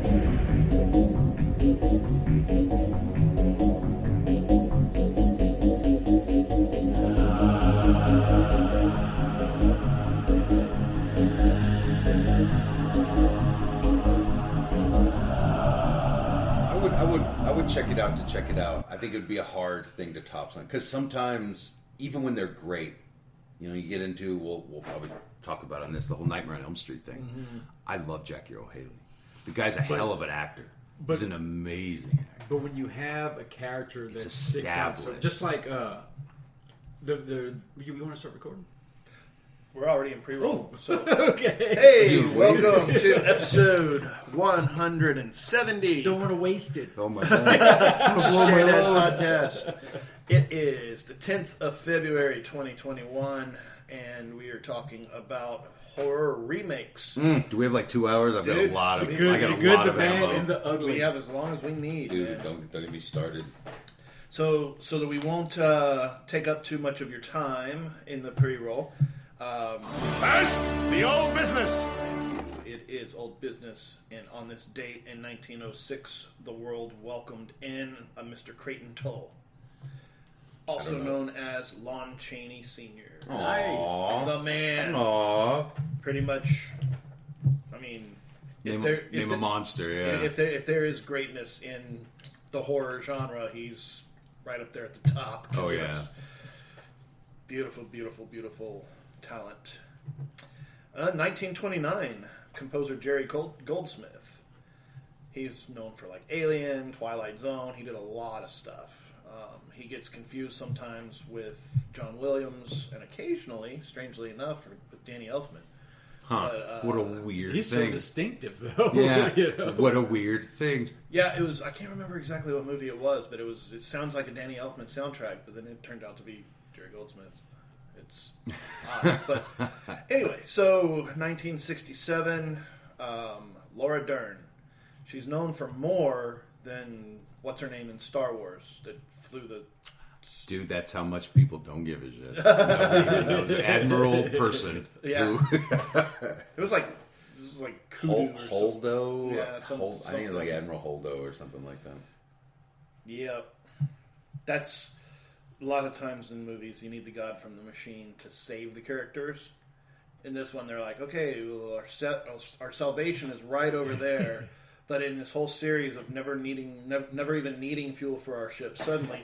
I would check it out to check it out. I think it would be a hard thing to top something. Because sometimes, even when they're great, you know, you get into, we'll probably talk about on this, the whole Nightmare on Elm Street thing. Mm-hmm. I love Jackie Earle Haley. The guy's a hell of an actor. He's an amazing actor. But when you have a character that sticks out, so just like you want to start recording? We're already in pre-roll. Oh, so okay. Hey, welcome to episode 170. Don't want to waste it. Oh my god! Scarydad Podcast. It is the 10th of February, 2021, and we are talking about horror remakes. Do we have like 2 hours? I've got a lot of. I got a lot of ammo. And the ugly. We have as long as we need. Dude, don't get me started. So that we won't take up too much of your time in the pre-roll. First, the old business. It is old business, and on this date in 1906, the world welcomed in a Mr. Creighton Tull, also known as Lon Chaney Sr. Nice. The man. Aww. Pretty much, I mean... Name a monster, yeah. If there is greatness in the horror genre, he's right up there at the top. Oh, yeah. Beautiful, beautiful, beautiful talent. 1929, composer Jerry Goldsmith. He's known for like Alien, Twilight Zone. He did a lot of stuff. He gets confused sometimes with John Williams, and occasionally, strangely enough, with Danny Elfman. Huh? But, what a weird thing. He's so distinctive, though. Yeah. You know? What a weird thing. Yeah, it was. I can't remember exactly what movie it was, but it sounds like a Danny Elfman soundtrack, but then it turned out to be Jerry Goldsmith. It's odd. But anyway, so 1967, Laura Dern. She's known for more than what's her name in Star Wars that flew the... Dude, that's how much people don't give a shit. Nobody even knows. Admiral person. Yeah. It was like Kudu Holdo? Yeah, something. I think it was like Admiral Holdo or something like that. Yeah. That's... A lot of times in movies, you need the God from the machine to save the characters. In this one, they're like, okay, well, our salvation is right over there. But in this whole series of never even needing fuel for our ship, suddenly,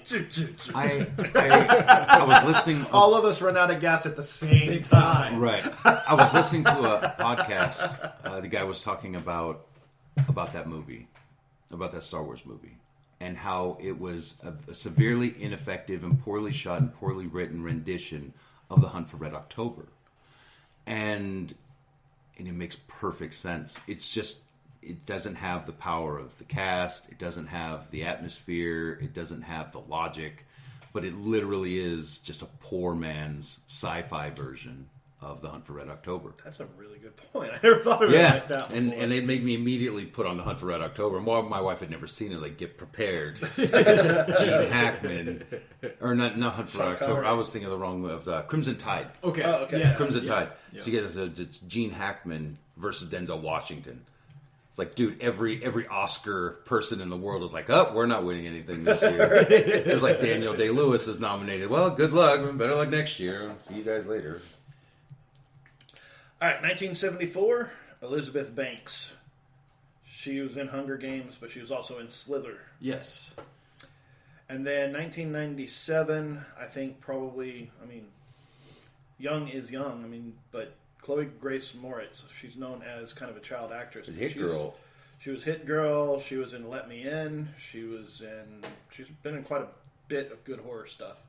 I was listening. All of us run out of gas at the same time. Right. I was listening to a podcast. The guy was talking about that movie, about that Star Wars movie, and how it was a severely ineffective and poorly shot and poorly written rendition of The Hunt for Red October. And it makes perfect sense. It's just, it doesn't have the power of the cast. It doesn't have the atmosphere. It doesn't have the logic. But it literally is just a poor man's sci-fi version of The Hunt for Red October. That's a really good point. I never thought of it like that before. And it made me immediately put on The Hunt for Red October. And my wife had never seen it. Like, get prepared. Gene Hackman. Or not Hunt for Red October. I was thinking of Crimson Tide. Okay. Oh, okay. Yes. Crimson Tide. Yeah. So you get it's Gene Hackman versus Denzel Washington. It's like, dude, every Oscar person in the world is like, oh, we're not winning anything this year. It's like Daniel Day-Lewis is nominated. Well, good luck. Better luck next year. See you guys later. All right, 1974, Elizabeth Banks. She was in Hunger Games, but she was also in Slither. Yes. And then 1997, I think probably, young is young, but Chloe Grace Moritz, she's known as kind of a child actress. Hit Girl. She was Hit Girl, she was in Let Me In, she's been in quite a bit of good horror stuff.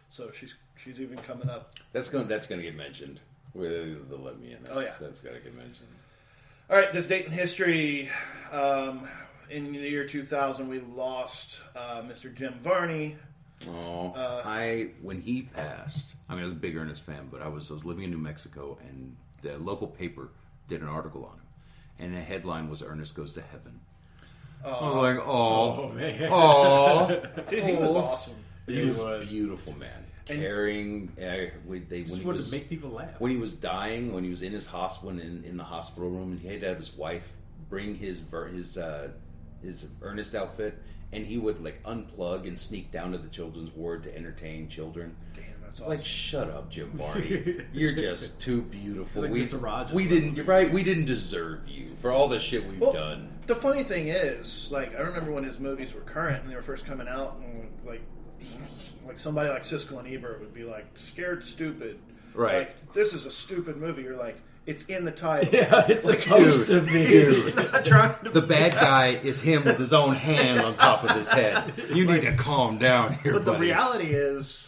So she's even coming up. That's going to get mentioned. With the Let Me In. That's got to get mentioned. All right, this date in history. In the year 2000, we lost Mr. Jim Varney. When he passed, I was a big Ernest fan, but I was living in New Mexico, and the local paper did an article on him, and the headline was "Ernest Goes to Heaven." I was like, oh man, Dude, he was awesome. He was a beautiful man. Caring, when he was to make people laugh. When he was dying, when he was in his hospital, in the hospital room, he had to have his wife bring his Ernest outfit, and he would like unplug and sneak down to the children's ward to entertain children. Damn, that's It's like, shut up, Jim Varney. You're just too beautiful. Like Mr. Rogers. We didn't. You're right. We didn't deserve you for all the shit we've done. The funny thing is, like, I remember when his movies were current and they were first coming out, and like somebody like Siskel and Ebert would be like, "Scared Stupid." Right. Like, this is a stupid movie. You're like, it's in the title. Yeah, it's like, supposed to be. Dude, the bad guy is him with his own hand on top of his head. You need to calm down here, But the buddy. reality is,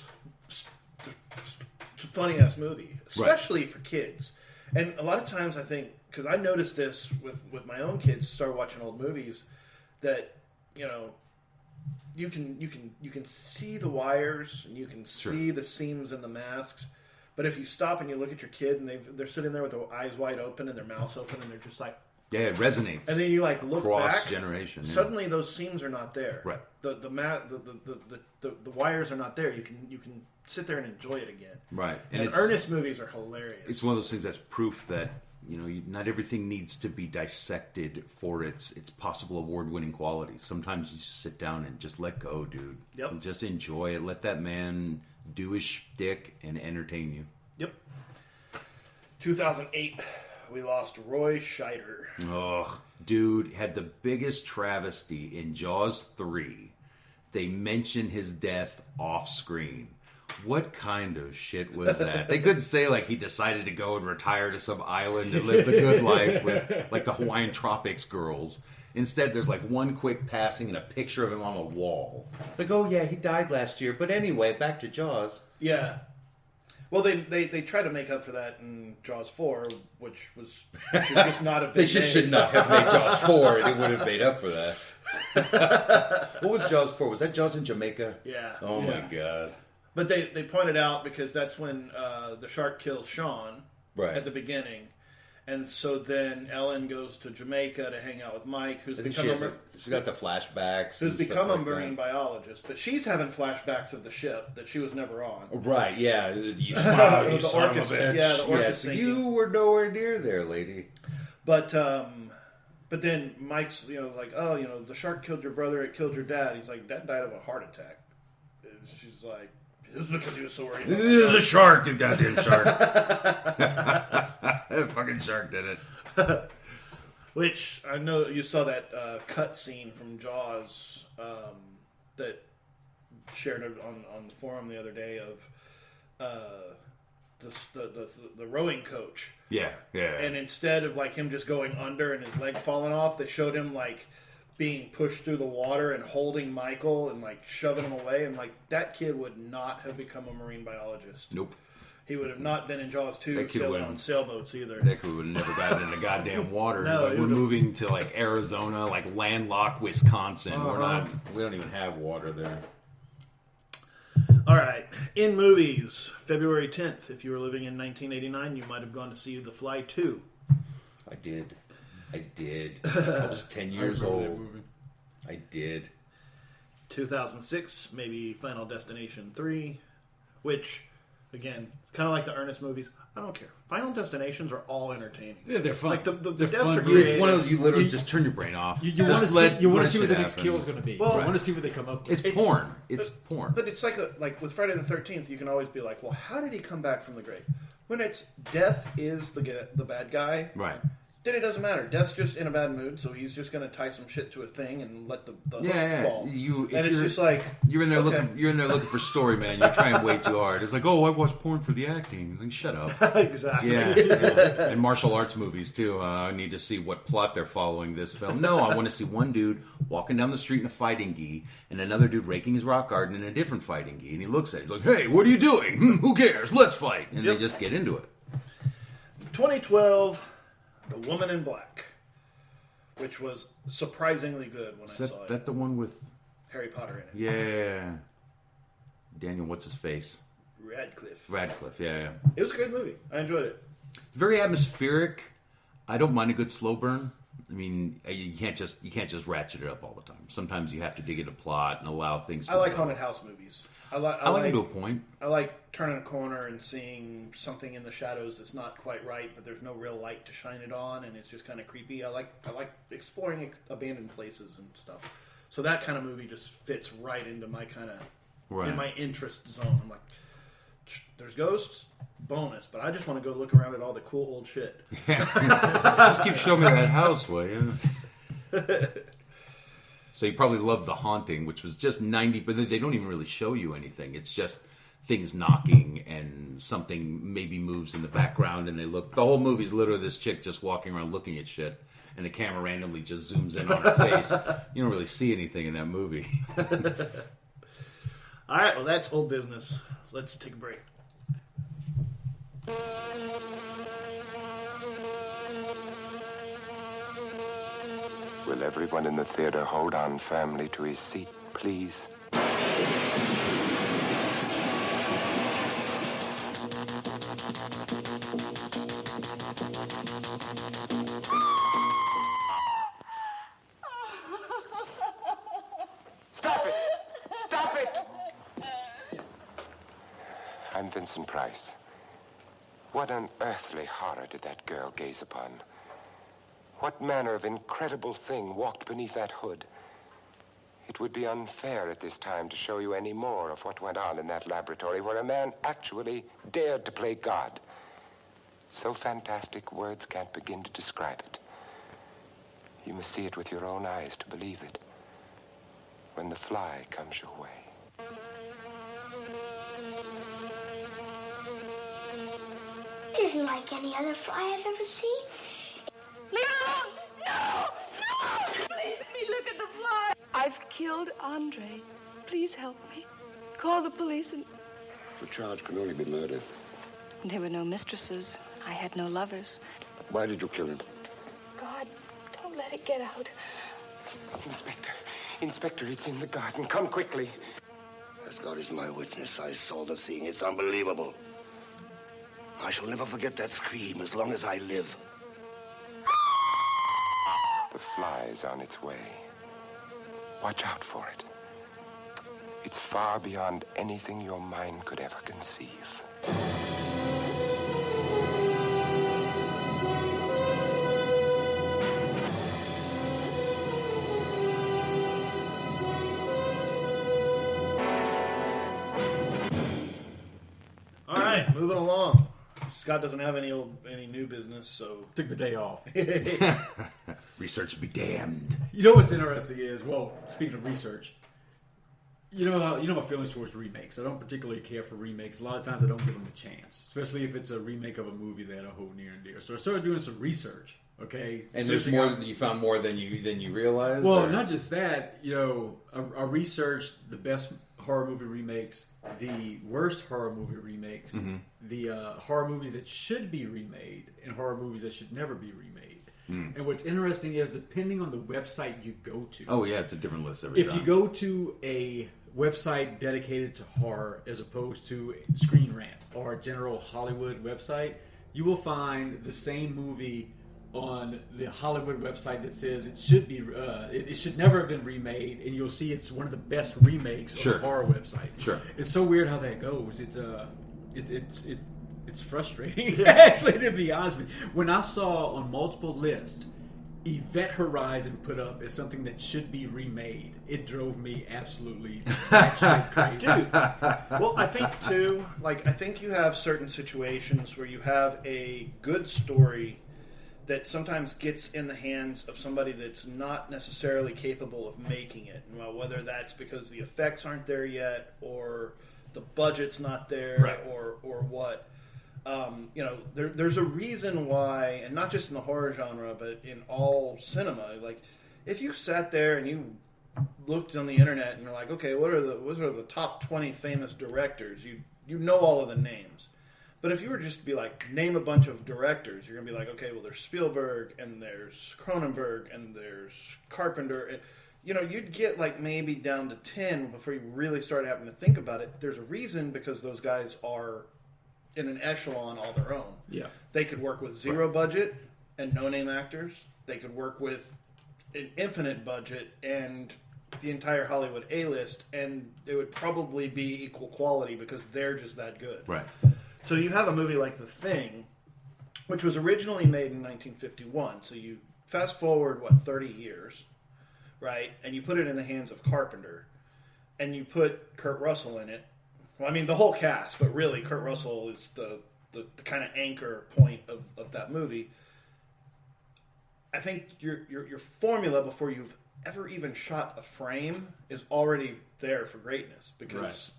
it's a funny ass movie, especially for kids. And a lot of times, I think, because I noticed this with my own kids, start watching old movies, that you can see the wires and you can see the seams in the masks. But if you stop and you look at your kid and they're sitting there with their eyes wide open and their mouths open and they're just like, yeah, it resonates. and then you like look Cross back, generation. Yeah. suddenly those seams are not there. Right. The wires are not there. You can sit there and enjoy it again. Right. And Ernest movies are hilarious. It's one of those things that's proof that not everything needs to be dissected for its possible award-winning qualities. Sometimes you just sit down and just let go, dude. Yep. And just enjoy it. Let that man do his shtick and entertain you. Yep. 2008, we lost Roy Scheider. Ugh, dude, had the biggest travesty in Jaws 3. They mention his death off screen. What kind of shit was that? They couldn't say like he decided to go and retire to some island and live the good life with like the Hawaiian Tropics girls. Instead, there's like one quick passing and a picture of him on a wall. Like, oh yeah, he died last year. But anyway, back to Jaws. Yeah. Well, they tried to make up for that in Jaws 4, which should just not have been They should not have made Jaws 4, and it would have made up for that. What was Jaws 4? Was that Jaws in Jamaica? Yeah. Oh my god. But they pointed out, because that's when the shark kills Sean Right. at the beginning. And so then Ellen goes to Jamaica to hang out with Mike, who's become she's got the flashbacks. who's and become stuff a like marine that. biologist. But she's having flashbacks of the ship that she was never on. Right, yeah. You son The of a orchestra- bitch. yeah, the orchestra Yes, sinking. you were nowhere near there, lady. But then Mike's the shark killed your brother, it killed your dad. He's like, Dad died of a heart attack. And she's like, it was because he was so worried. The shark, the goddamn shark. That fucking shark did it. Which I know you saw that cut scene from Jaws that shared it on the forum the other day of the rowing coach. Yeah. And instead of like him just going under and his leg falling off, they showed him like being pushed through the water and holding Michael and like shoving him away. And like that kid would not have become a marine biologist. Nope. He would have not been in Jaws 2 That kid sailing wouldn't- on sailboats either. That kid would have never gotten in the goddamn water. No, Like, we're moving to like Arizona, like landlocked Wisconsin. We don't even have water there. All right. In movies, February 10th. If you were living in 1989, you might have gone to see The Fly 2. I did. I was 10 years old. I did. 2006, maybe Final Destination 3, which, again, kind of like the Ernest movies. I don't care. Final Destinations are all entertaining. Yeah, they're fun. Like the They're deaths fun. are great. It's one of those, you literally just turn your brain off. You want to see what the next kill is going to be. Well, you want to see what they come up with. It's porn. It's porn. But it's like with Friday the 13th, you can always be like, well, how did he come back from the grave? When it's death is the bad guy, Right. then it doesn't matter. Death's just in a bad mood, so he's just going to tie some shit to a thing and let the hook fall. And it's just like you're in there looking for story, man. You're trying way too hard. It's like, oh, I watch porn for the acting. Like, shut up. exactly. Yeah. And martial arts movies too. I need to see what plot they're following this film. No, I want to see one dude walking down the street in a fighting gi, and another dude raking his rock garden in a different fighting gi, and he looks at it. He's like, hey, what are you doing? Who cares? Let's fight. And they just get into it. 2012. The Woman in Black, which was surprisingly good when I saw it. That the one with Harry Potter in it. Yeah. Daniel, what's his face? Radcliffe. Yeah. It was a good movie. I enjoyed it. Very atmospheric. I don't mind a good slow burn. I mean, you can't just ratchet it up all the time. Sometimes you have to dig into plot and allow things. I like haunted house movies. I like them to a point. I like turning a corner and seeing something in the shadows that's not quite right, but there's no real light to shine it on, and it's just kind of creepy. I like exploring abandoned places and stuff. So that kind of movie just fits right into my kind of in my interest zone. I'm like, there's ghosts, bonus, but I just want to go look around at all the cool old shit. Just keep showing me that house, will you? So you probably love The Haunting, which was just 90, but they don't even really show you anything. It's just things knocking and something maybe moves in the background, and they look. The whole movie's literally this chick just walking around looking at shit, and the camera randomly just zooms in on her face. You don't really see anything in that movie. All right, well, that's old business. Let's take a break. Will everyone in the theater hold on firmly to his seat, please? Stop it! Stop it! I'm Vincent Price. What unearthly horror did that girl gaze upon? What manner of incredible thing walked beneath that hood? It would be unfair at this time to show you any more of what went on in that laboratory where a man actually dared to play God. So fantastic, words can't begin to describe it. You must see it with your own eyes to believe it. When the fly comes your way. It isn't like any other fly I've ever seen. No! No! Please let me look at the fly. I've killed Andre. Please help me. Call the police and... The charge can only be murder. There were no mistresses. I had no lovers. Why did you kill him? God, don't let it get out. Inspector, it's in the garden. Come quickly. As God is my witness, I saw the thing. It's unbelievable. I shall never forget that scream as long as I live. The fly is on its way. Watch out for it. It's far beyond anything your mind could ever conceive. All right, moving along. Scott doesn't have any new business, so Took the day off. Research be damned. You know what's interesting is, well, speaking of research, you know my feelings towards remakes. I don't particularly care for remakes. A lot of times I don't give them a chance, especially if it's a remake of a movie that I hold near and dear. So I started doing some research. Okay, And there's more. You found more than you realized. Well, or? not just that. I researched the best horror movie remakes, the worst horror movie remakes, the horror movies that should be remade, and horror movies that should never be remade. And what's interesting is, depending on the website you go to. Oh yeah, it's a different list every time. If you go to a website dedicated to horror as opposed to Screen Rant or a general Hollywood website, you will find the same movie on the Hollywood website that says it should be it should never have been remade, and you'll see it's one of the best remakes on the horror website. Sure. It's so weird how that goes. It's frustrating, actually, to be honest with you. When I saw on multiple lists Event Horizon put up as something that should be remade, it drove me absolutely crazy. Dude, well, I think too, I think you have certain situations where you have a good story that sometimes gets in the hands of somebody that's not necessarily capable of making it. Well, whether that's because the effects aren't there yet, or the budget's not there, right, or what. There's a reason why, and not just in the horror genre, but in all cinema. Like, if you sat there and you looked on the internet and you're like, okay, what are the top 20 famous directors? You know all of the names. But if you were just to be like, name a bunch of directors, you're going to be like, okay, well, there's Spielberg, and there's Cronenberg, and there's Carpenter. You'd get like maybe down to 10 before you really start having to think about it. There's a reason, because those guys are in an echelon all their own. Yeah. They could work with zero budget and no-name actors, they could work with an infinite budget and the entire Hollywood A-list, and it would probably be equal quality because they're just that good. Right. So you have a movie like The Thing, which was originally made in 1951. So you fast forward, 30 years, right? And you put it in the hands of Carpenter, and you put Kurt Russell in it. Well, I mean, the whole cast, but really Kurt Russell is the kind of anchor point of that movie. I think your formula before you've ever even shot a frame is already there for greatness because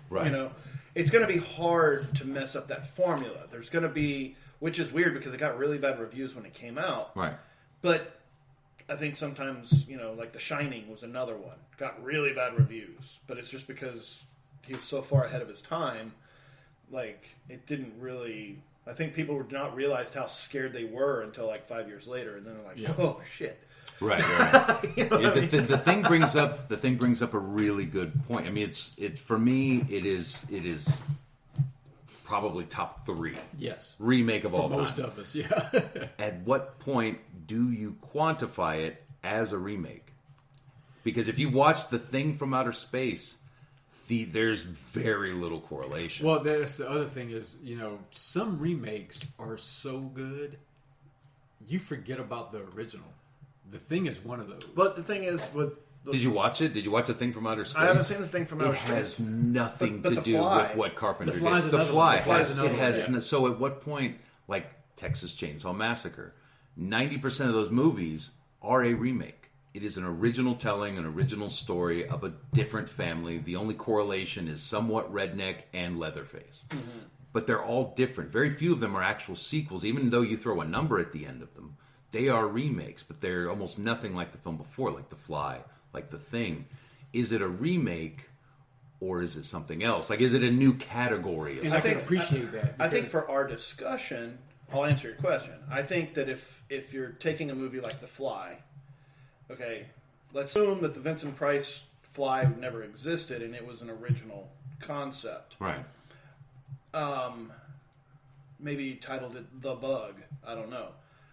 right. you know it's going to be hard to mess up that formula. There's going to be, which is weird because it got really bad reviews when it came out. Right. But I think sometimes, like The Shining was another one. Got really bad reviews, but it's just because he was so far ahead of his time. Like, it didn't really... I think people would not realized how scared they were until like 5 years later, and then they're like, "Oh shit!" Right. The thing brings up a really good point. I mean, it's for me, it is probably top 3. Yes, remake of all time. Most of us, yeah. At what point do you quantify it as a remake? Because if you watch The Thing from Outer Space, there's very little correlation. Well, that's the other thing is, some remakes are so good, you forget about the original. The Thing is one of those. But the thing is, did you watch it? Did you watch The Thing from Outer Space? I haven't seen The Thing from Outer Space. It has nothing to The do Fly. with what Carpenter did. The Fly has. So at what point, like Texas Chainsaw Massacre, 90% of those movies are a remake. It is an original telling, an original story of a different family. The only correlation is somewhat redneck and Leatherface. Mm-hmm. But they're all different. Very few of them are actual sequels, even though you throw a number at the end of them. They are remakes, but they're almost nothing like the film before, like The Fly, like The Thing. Is it a remake, or is it something else? Like, is it a new category? And I can appreciate that. I think for our discussion, I'll answer your question. I think that if you're taking a movie like The Fly... Okay, let's assume that the Vincent Price Fly never existed and it was an original concept. Right. Maybe titled it The Bug. I don't know.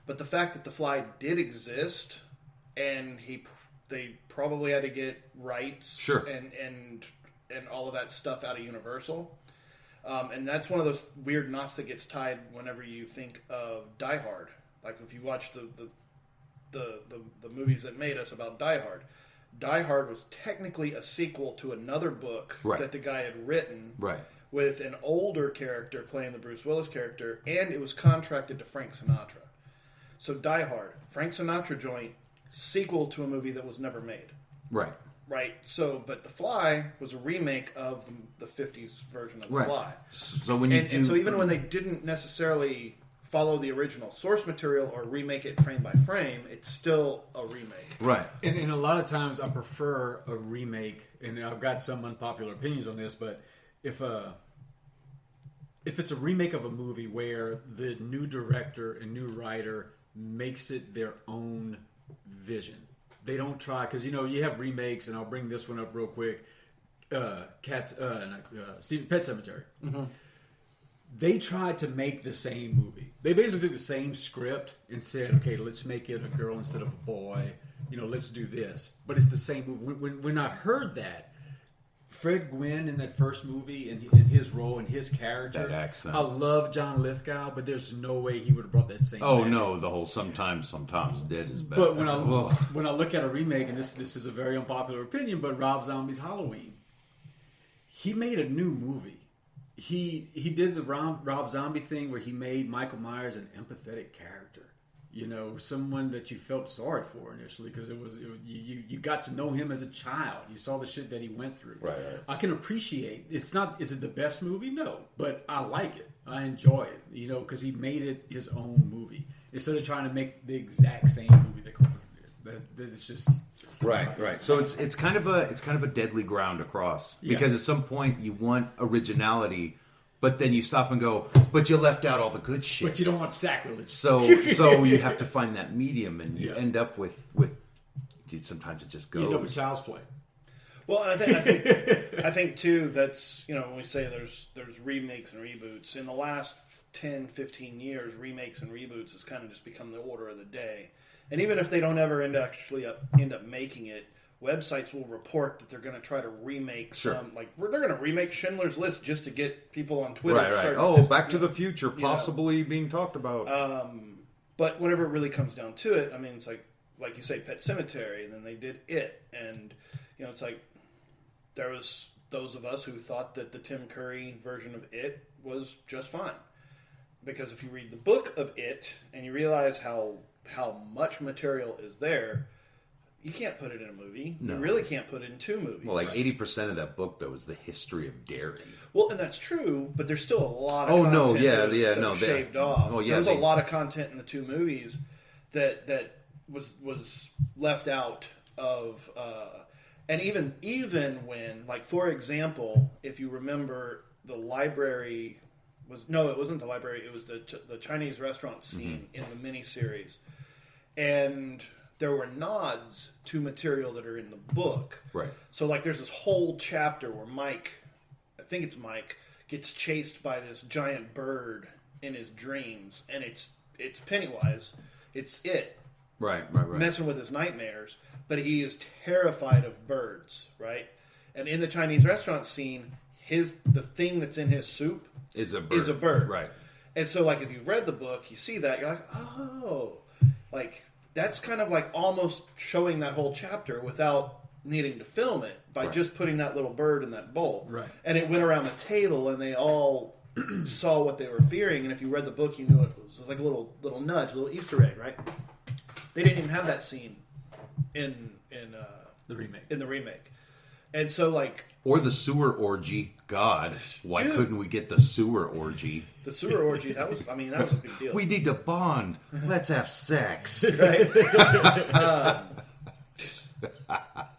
But the fact that the Fly did exist and they probably had to get rights sure. and all of that stuff out of Universal. And that's one of those weird knots that gets tied whenever you think of Die Hard. Like if you watch the movies that made us about Die Hard. Die Hard was technically a sequel to another book that the guy had written with an older character playing the Bruce Willis character, and it was contracted to Frank Sinatra. So Die Hard, Frank Sinatra joint, sequel to a movie that was never made. Right. Right. So, but The Fly was a remake of the 50s version of The Fly. So when you and so even when they didn't necessarily follow the original source material or remake it frame by frame, it's still a remake. Right. And a lot of times I prefer a remake, and I've got some unpopular opinions on this, but if it's a remake of a movie where the new director and new writer makes it their own vision. They don't try, because you have remakes, and I'll bring this one up real quick. Pet Sematary. Mm-hmm. They tried to make the same movie. They basically took the same script and said, okay, let's make it a girl instead of a boy. Let's do this. But it's the same movie. When I heard that, Fred Gwynne in that first movie and in his role and his character, that accent. I love John Lithgow, but there's no way he would have brought that same Oh, magic. No, the whole sometimes dead is bad. But when I look at a remake, and this is a very unpopular opinion, but Rob Zombie's Halloween, he made a new movie. He did the Rob Zombie thing where he made Michael Myers an empathetic character. Someone that you felt sorry for initially because you got to know him as a child. You saw the shit that he went through. Right. I can appreciate. Is it the best movie? No, but I like it. I enjoy it. Because he made it his own movie instead of trying to make the exact same movie that Carpenter did. It's just right. So it's kind of a deadly ground to cross because at some point you want originality, but then you stop and go, but you left out all the good shit. But you don't want sacrilege. So you have to find that medium, and you end up with. Dude, sometimes it just goes. You end up with child's play. Well, and I think too that's when we say there's remakes and reboots in the last 10, 15 years, remakes and reboots has kind of just become the order of the day. And even if they don't ever end up making it, websites will report that they're going to try to remake some, like they're going to remake Schindler's List just to get people on Twitter. Right. Oh, Back to the Future, possibly being talked about. But whenever it really comes down to it, I mean, it's like you say, Pet Sematary, and then they did It, and it's like there was those of us who thought that the Tim Curry version of It was just fine. Because if you read the book of It and you realize how much material is there, you can't put it in a movie. No. You really can't put it in 2 movies. Well, like 80% of that book, though, is the history of daring. Well, and that's true, but there's still a lot of content that was shaved off. There was a lot of content in the 2 movies that was left out of... and even when, like, for example, if you remember, the library... it wasn't the library. It was the Chinese restaurant scene in the miniseries, and there were nods to material that are in the book. Right. So, like, there's this whole chapter where Mike, I think it's Mike, gets chased by this giant bird in his dreams, and it's Pennywise. It's It. Right. Messing with his nightmares, but he is terrified of birds. Right. And in the Chinese restaurant scene, the thing that's in his soup is a bird. Right. And so, like, if you've read the book, you see that, you're like, oh, like, that's kind of like almost showing that whole chapter without needing to film it by just putting that little bird in that bowl. Right. And it went around the table, and they all saw what they were fearing. And if you read the book, you knew it was like a little nudge, a little Easter egg, right? They didn't even have that scene in the remake. In the remake. And so, like... Or the sewer orgy. God, why couldn't we get the sewer orgy? The sewer orgy, that was a big deal. We need to bond. Let's have sex. Right?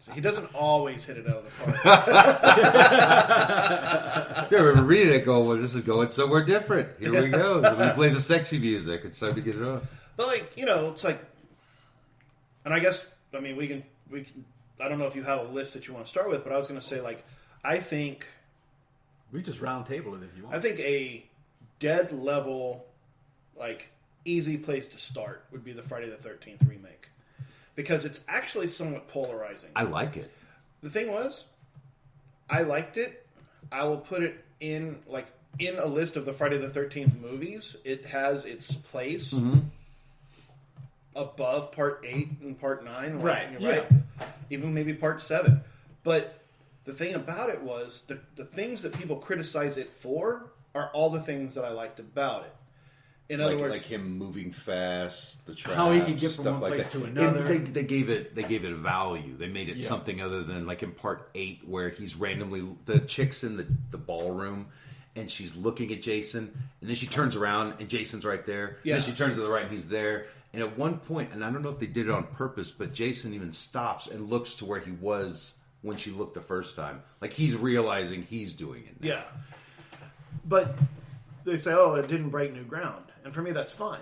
So he doesn't always hit it out of the park. Do you ever read it going, well, this is going somewhere different. Here we go. So we play the sexy music. It's time to get it on. But, like, it's like... And I guess, I mean, we can... I don't know if you have a list that you want to start with, but I was going to say, like, I think... We just round table it if you want. I think a dead level, like, easy place to start would be the Friday the 13th remake. Because it's actually somewhat polarizing. I like it. The thing was, I liked it. I will put it in a list of the Friday the 13th movies. It has its place above Part 8 and Part 9. Right. Right. Even maybe Part 7. But the thing about it was, the things that people criticize it for are all the things that I liked about it. In other words, like him moving fast, the traps, how he can get from one like place that. to another. They gave it a value. They made it something other than, like, in Part 8, where he's randomly, the chick's in the ballroom, and she's looking at Jason, and then she turns around and Jason's right there. Yeah. And then she turns to the right and he's there. And at one point, and I don't know if they did it on purpose, but Jason even stops and looks to where he was when she looked the first time. Like, he's realizing he's doing it now. Yeah. But they say, oh, it didn't break new ground. And for me, that's fine.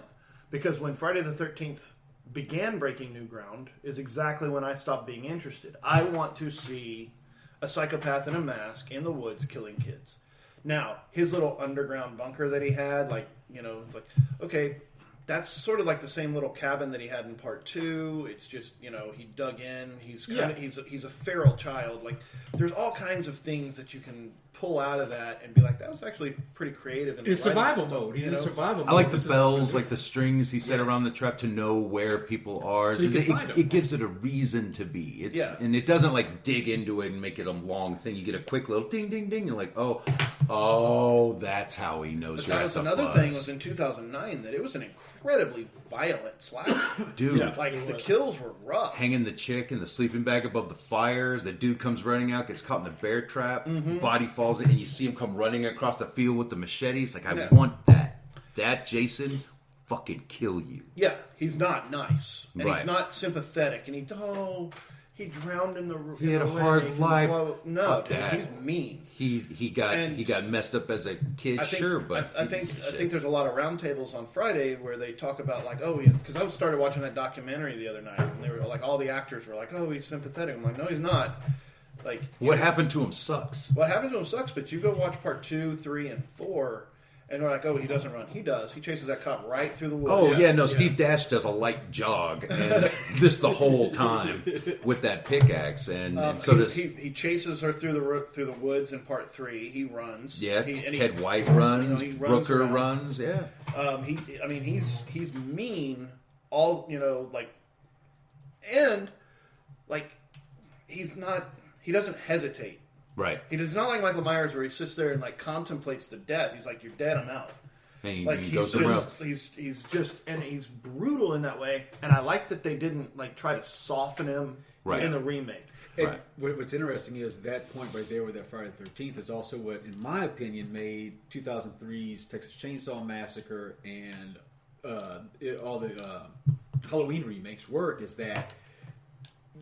Because when Friday the 13th began breaking new ground is exactly when I stopped being interested. I want to see a psychopath in a mask in the woods killing kids. Now, his little underground bunker that he had, like, it's like, okay, that's sort of like the same little cabin that he had in Part 2. It's just, he dug in. He's he's a feral child. Like, there's all kinds of things that you can pull out of that and be like, that was actually pretty creative. In survival mode. He's in survival mode. I like the bells, like the strings he set around the trap to know where people are. So you can find them. It gives it a reason to be. And it doesn't, like, dig into it and make it a long thing. You get a quick little ding, ding, ding. You're like, oh, that's how he knows you're at the another bus. thing was in 2009 that it was an incredibly violent slasher. Dude. The kills were rough. Hanging the chick in the sleeping bag above the fire. The dude comes running out, gets caught in the bear trap. Body falls in, and you see him come running across the field with the machete. It's like, I want that. That Jason fucking kill you. Yeah, he's not nice. And he's not sympathetic. And he drowned in the... He had a hard life. No, dude, he's mean. He got messed up as a kid, but I think there's a lot of roundtables on Friday where they talk about, like, because I started watching that documentary the other night, and they were like, all the actors were like, oh, he's sympathetic. I'm like, no, he's not. Like, what happened to him sucks. What happened to him sucks, but you go watch Part 2, 3, and 4, And they're like, oh, he doesn't run. He does. He chases that cop right through the woods. Oh, yeah, no, Steve Dash does a light jog, and this the whole time with that pickaxe, and so does... He chases her through the woods in part 3. He runs. Yeah, Ted White runs, he runs Brooker around. runs, yeah. He's mean, all, and, he doesn't hesitate. Right. He does not like Michael Myers, where he sits there and contemplates the death. He's like, "You're dead. I'm out." And he goes around. He's brutal in that way. And I like that they didn't try to soften him in the remake. And what's interesting is that point right there with that Friday the 13th is also what, in my opinion, made 2003's Texas Chainsaw Massacre and all the Halloween remakes work. Is that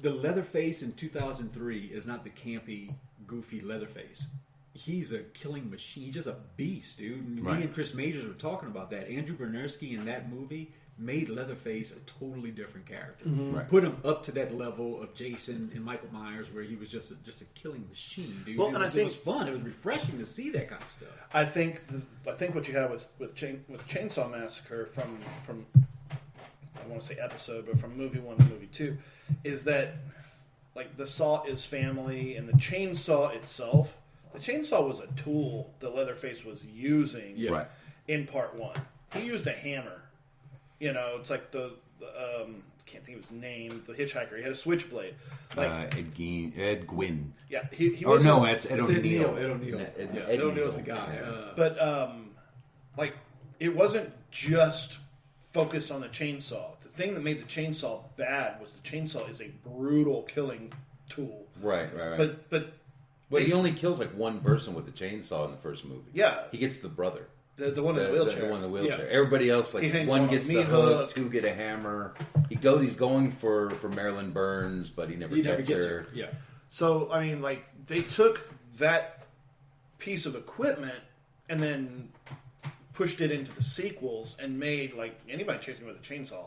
the Leatherface in 2003 is not the campy, goofy Leatherface. He's a killing machine. He's just a beast, dude. And me and Chris Majors were talking about that. Andrew Bernarski in that movie made Leatherface a totally different character. Mm-hmm. Right. Put him up to that level of Jason and Michael Myers, where he was just a killing machine, dude. Well, it was fun. It was refreshing to see that kind of stuff. I think what you have with Chainsaw Massacre from I want to say episode, but from movie 1 to movie 2, is that the saw is family, and the chainsaw itself. The chainsaw was a tool that Leatherface was using in part 1. He used a hammer. It's like the I can't think of his name. The hitchhiker. He had a switchblade. Ed Gwynn. Yeah, he was. Oh no, it's Ed O'Neill. Ed O'Neill. Ed O'Neill's the guy. But it wasn't just focused on the chainsaw. The thing that made the chainsaw bad was the chainsaw is a brutal killing tool. Right. But he only kills one person with the chainsaw in the first movie. Yeah, he gets the brother, the one in the wheelchair. The one in the wheelchair. Yeah. Everybody else, one gets the hook, 2 get a hammer. He's going for Marilyn Burns, but he never gets her. Yeah. So they took that piece of equipment and pushed it into the sequels and made anybody chasing with a chainsaw.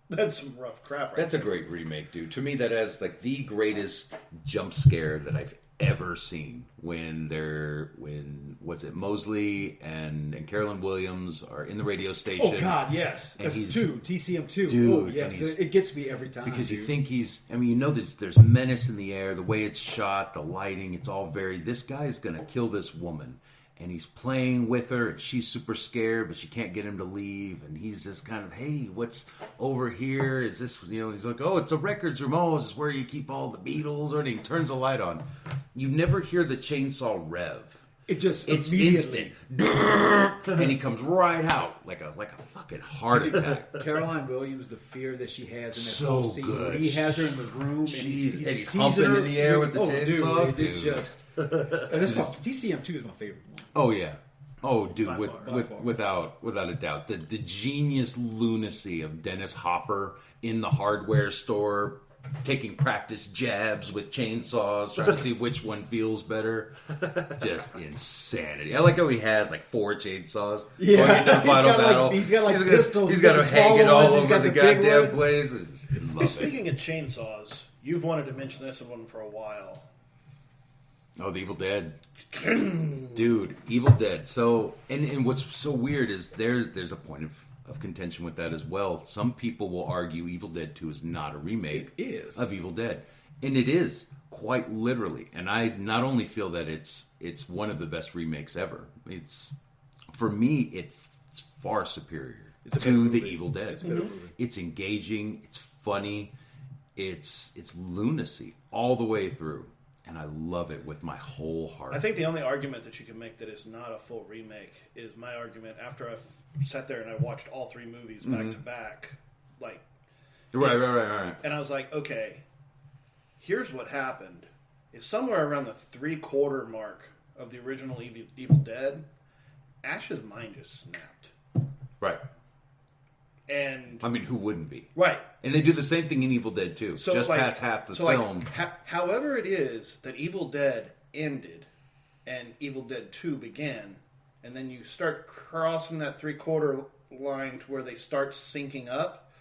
That's some rough crap. That's a great remake, dude. To me, that has the greatest jump scare that I've ever seen. When Mosley and Carolyn Williams are in the radio station. Oh God, yes, and that's TCM2. Dude, oh yes, it gets me every time because dude. You think there's menace in the air, the way it's shot, the lighting. It's all this guy's gonna kill this woman. And he's playing with her, and she's super scared, but she can't get him to leave. And he's just kind of, hey, what's over here? Is this, he's like, oh, it's a records room. Oh, is this where you keep all the Beatles? And he turns the light on. You never hear the chainsaw rev. It's instant. And he comes right out like a fucking heart attack. Caroline Williams, the fear that she has in that so whole scene. good. He has her in the room, and he's humping her in the air with the chainsaw. Dude, it's just TCM2 is my favorite one. Oh yeah. Oh, dude, By far. without a doubt, the genius lunacy of Dennis Hopper in the hardware store, taking practice jabs with chainsaws, trying to see which one feels better. Just insanity. I like how he has 4 chainsaws. Yeah, going into the final battle. He's got pistols. He's got to hang it all over the goddamn one. place. Speaking of chainsaws, you've wanted to mention this one for a while. Oh, the Evil Dead. Dude, Evil Dead. So, and what's so weird is there's a point of contention with that as well. Some people will argue Evil Dead 2 is not a remake of Evil Dead. And it is, quite literally. And I not only feel that it's one of the best remakes ever. For me, it's far superior to the Evil Dead. It's engaging, it's funny, it's lunacy all the way through. And I love it with my whole heart. I think the only argument that you can make that is not a full remake is my argument after I've sat there and I watched all 3 movies back to back. Right. And I was like, okay, here's what happened. It's somewhere around the 3/4 mark of the original Evil Dead. Ash's mind just snapped. Right. And who wouldn't be? Right. And they do the same thing in Evil Dead 2. So just past half the film. However it is that Evil Dead ended and Evil Dead 2 began, and then you start crossing that 3/4 line to where they start syncing up,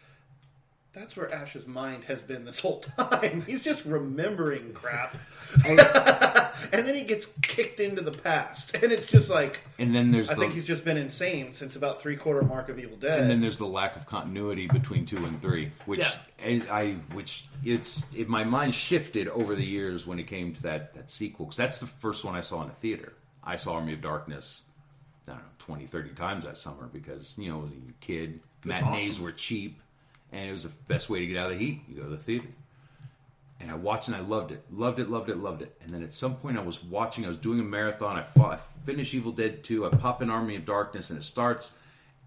that's where Ash's mind has been this whole time. He's just remembering crap. And then he gets kicked into the past. And it's just like... And then I think he's just been insane since about 3/4 mark of Evil Dead. And then there's the lack of continuity between 2 and 3, which my mind shifted over the years when it came to that sequel. Because that's the first one I saw in a theater. I saw Army of Darkness, I don't know, 20, 30 times that summer because, you know, as a kid, matinees were cheap. And it was the best way to get out of the heat. You go to the theater. And I watched and I loved it. Loved it. And then at some point I was doing a marathon. I finished Evil Dead 2. I pop in Army of Darkness and it starts.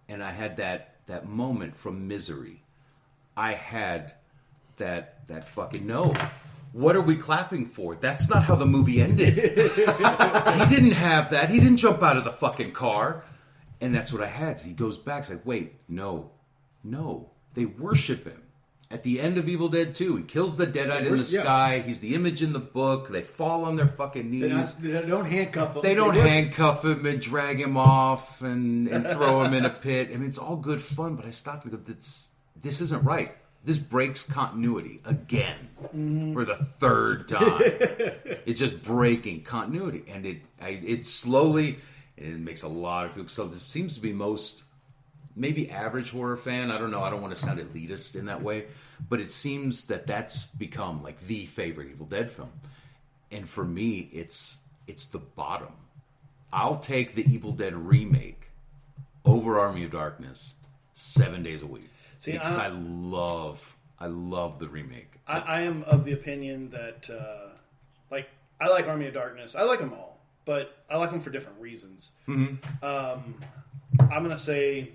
And I had that moment from Misery. I had that fucking no. What are we clapping for? That's not how the movie ended. He didn't have that. He didn't jump out of the fucking car. And that's what I had. So he goes back. He's like, wait, no. They worship him. At the end of Evil Dead 2, he kills the Deadite in the sky. He's the image in the book. They fall on their fucking knees. They don't handcuff him. They don't handcuff him and drag him off and throw him in a pit. I mean, it's all good fun, but I stopped and go, this isn't right. This breaks continuity again for the third time. It's just breaking continuity. And it slowly, and it makes a lot of people, so this seems to be most... maybe average horror fan. I don't know. I don't want to sound elitist in that way. But it seems that's become like the favorite Evil Dead film. And for me, it's the bottom. I'll take the Evil Dead remake over Army of Darkness 7 days a week. See, because I love the remake. I am of the opinion that, I like Army of Darkness. I like them all. But I like them for different reasons. Mm-hmm. I'm going to say...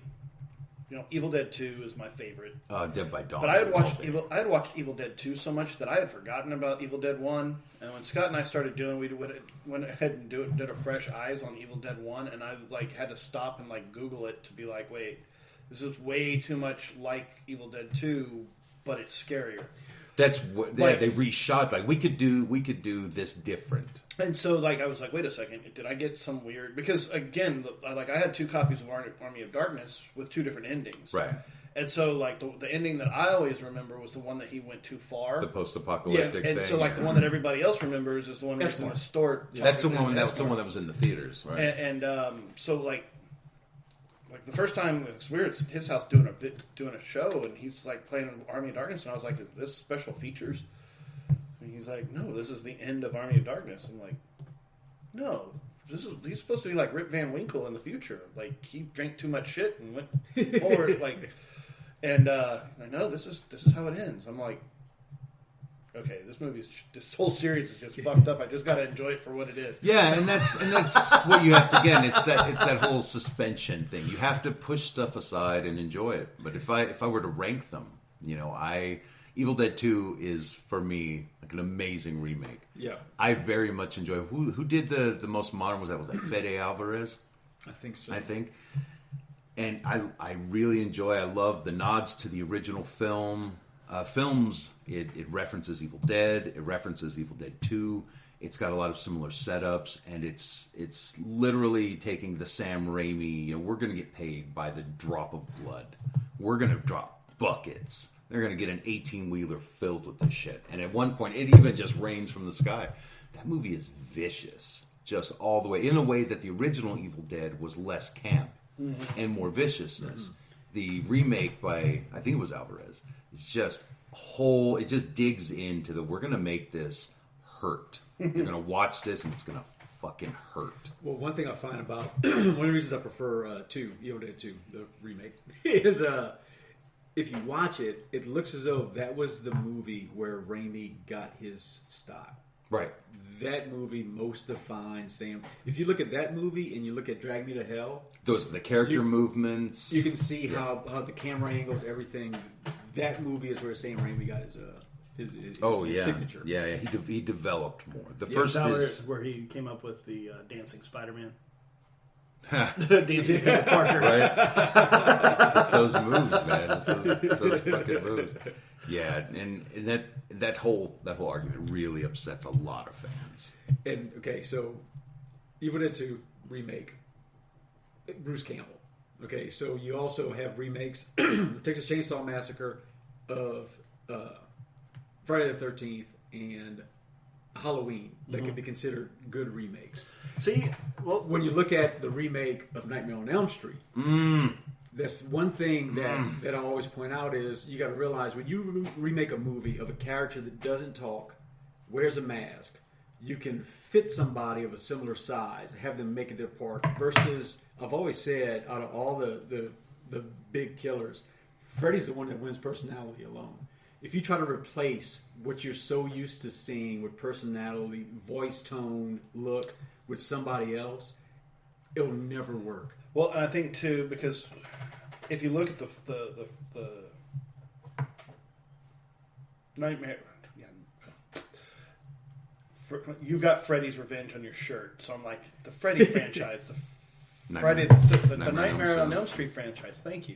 You know, Evil Dead 2 is my favorite. Dead by Dawn. But I had watched Evil Dead 2 so much that I had forgotten about Evil Dead 1. And when Scott and I started doing, we went ahead and did a fresh eyes on Evil Dead 1, and I had to stop and Google it to be like, wait, this is way too much like Evil Dead 2, but it's scarier. That's what they reshot. We could do this different. And so, I was like, wait a second, did I get some weird... Because, again, I had 2 copies of Army of Darkness with 2 different endings. Right. And so, the ending that I always remember was the one that he went too far. The post-apocalyptic thing. And so, the one that everybody else remembers is the one that's in the store. That's the one that was in the theaters, right? And so, the first time, it's weird, it's his house doing a show, and he's, playing Army of Darkness, and I was like, is this special features? And he's like, no, this is the end of Army of Darkness. I'm like, no, he's supposed to be like Rip Van Winkle in the future. He drank too much shit and went forward. And I know this is how it ends. I'm like, okay, this whole series is just fucked up. I just got to enjoy it for what it is. Yeah, and that's what you have to, again, it's that whole suspension thing. You have to push stuff aside and enjoy it. But if I were to rank them, Evil Dead 2 is, for me, an amazing remake. Yeah. I very much enjoy... Who did the most modern... Was that Fede Alvarez? I think so. And I really enjoy... I love the nods to the original film. Films, it references Evil Dead. It references Evil Dead 2. It's got a lot of similar setups. And it's literally taking the Sam Raimi... we're going to get paid by the drop of blood. We're going to drop buckets. They're going to get an 18-wheeler filled with this shit. And at one point, it even just rains from the sky. That movie is vicious, just all the way. In a way that the original Evil Dead was less camp and more viciousness. Mm-hmm. The remake by, I think it was Alvarez, it's just it just digs into we're going to make this hurt. You're going to watch this and it's going to fucking hurt. Well, one thing I find about, one of the reasons I prefer Evil Dead 2, the remake, is... if you watch it, it looks as though that was the movie where Raimi got his style. Right. That movie most defines Sam. If you look at that movie and you look at Drag Me to Hell... Those the character movements. You can see how the camera angles, everything. That movie is where Sam Raimi got his signature. Yeah. He developed more. The first is... where he came up with the dancing Spider-Man. Dancing Peter Parker, right? It's those moves, man. It's those fucking moves. Yeah, and that whole argument really upsets a lot of fans. And okay, so Evil Dead 2 remake, Bruce Campbell. Okay, so you also have remakes, Texas Chainsaw Massacre, of Friday the 13th and Halloween that could be considered good remakes. See, well, When you look at the remake of Nightmare on Elm Street, that's one thing that I always point out is you got to realize when you remake a movie of a character that doesn't talk, wears a mask, you can fit somebody of a similar size, have them make it their part. Versus, I've always said, out of all the big killers, Freddy's the one that wins personality alone. If you try to replace what you're so used to seeing with personality, voice tone, look with somebody else, it'll never work. Well, and I think too, because if you look at the Nightmare, you've got Freddy's Revenge on your shirt, so I'm like the Freddy franchise, the Nightmare on Elm Street franchise. Thank you.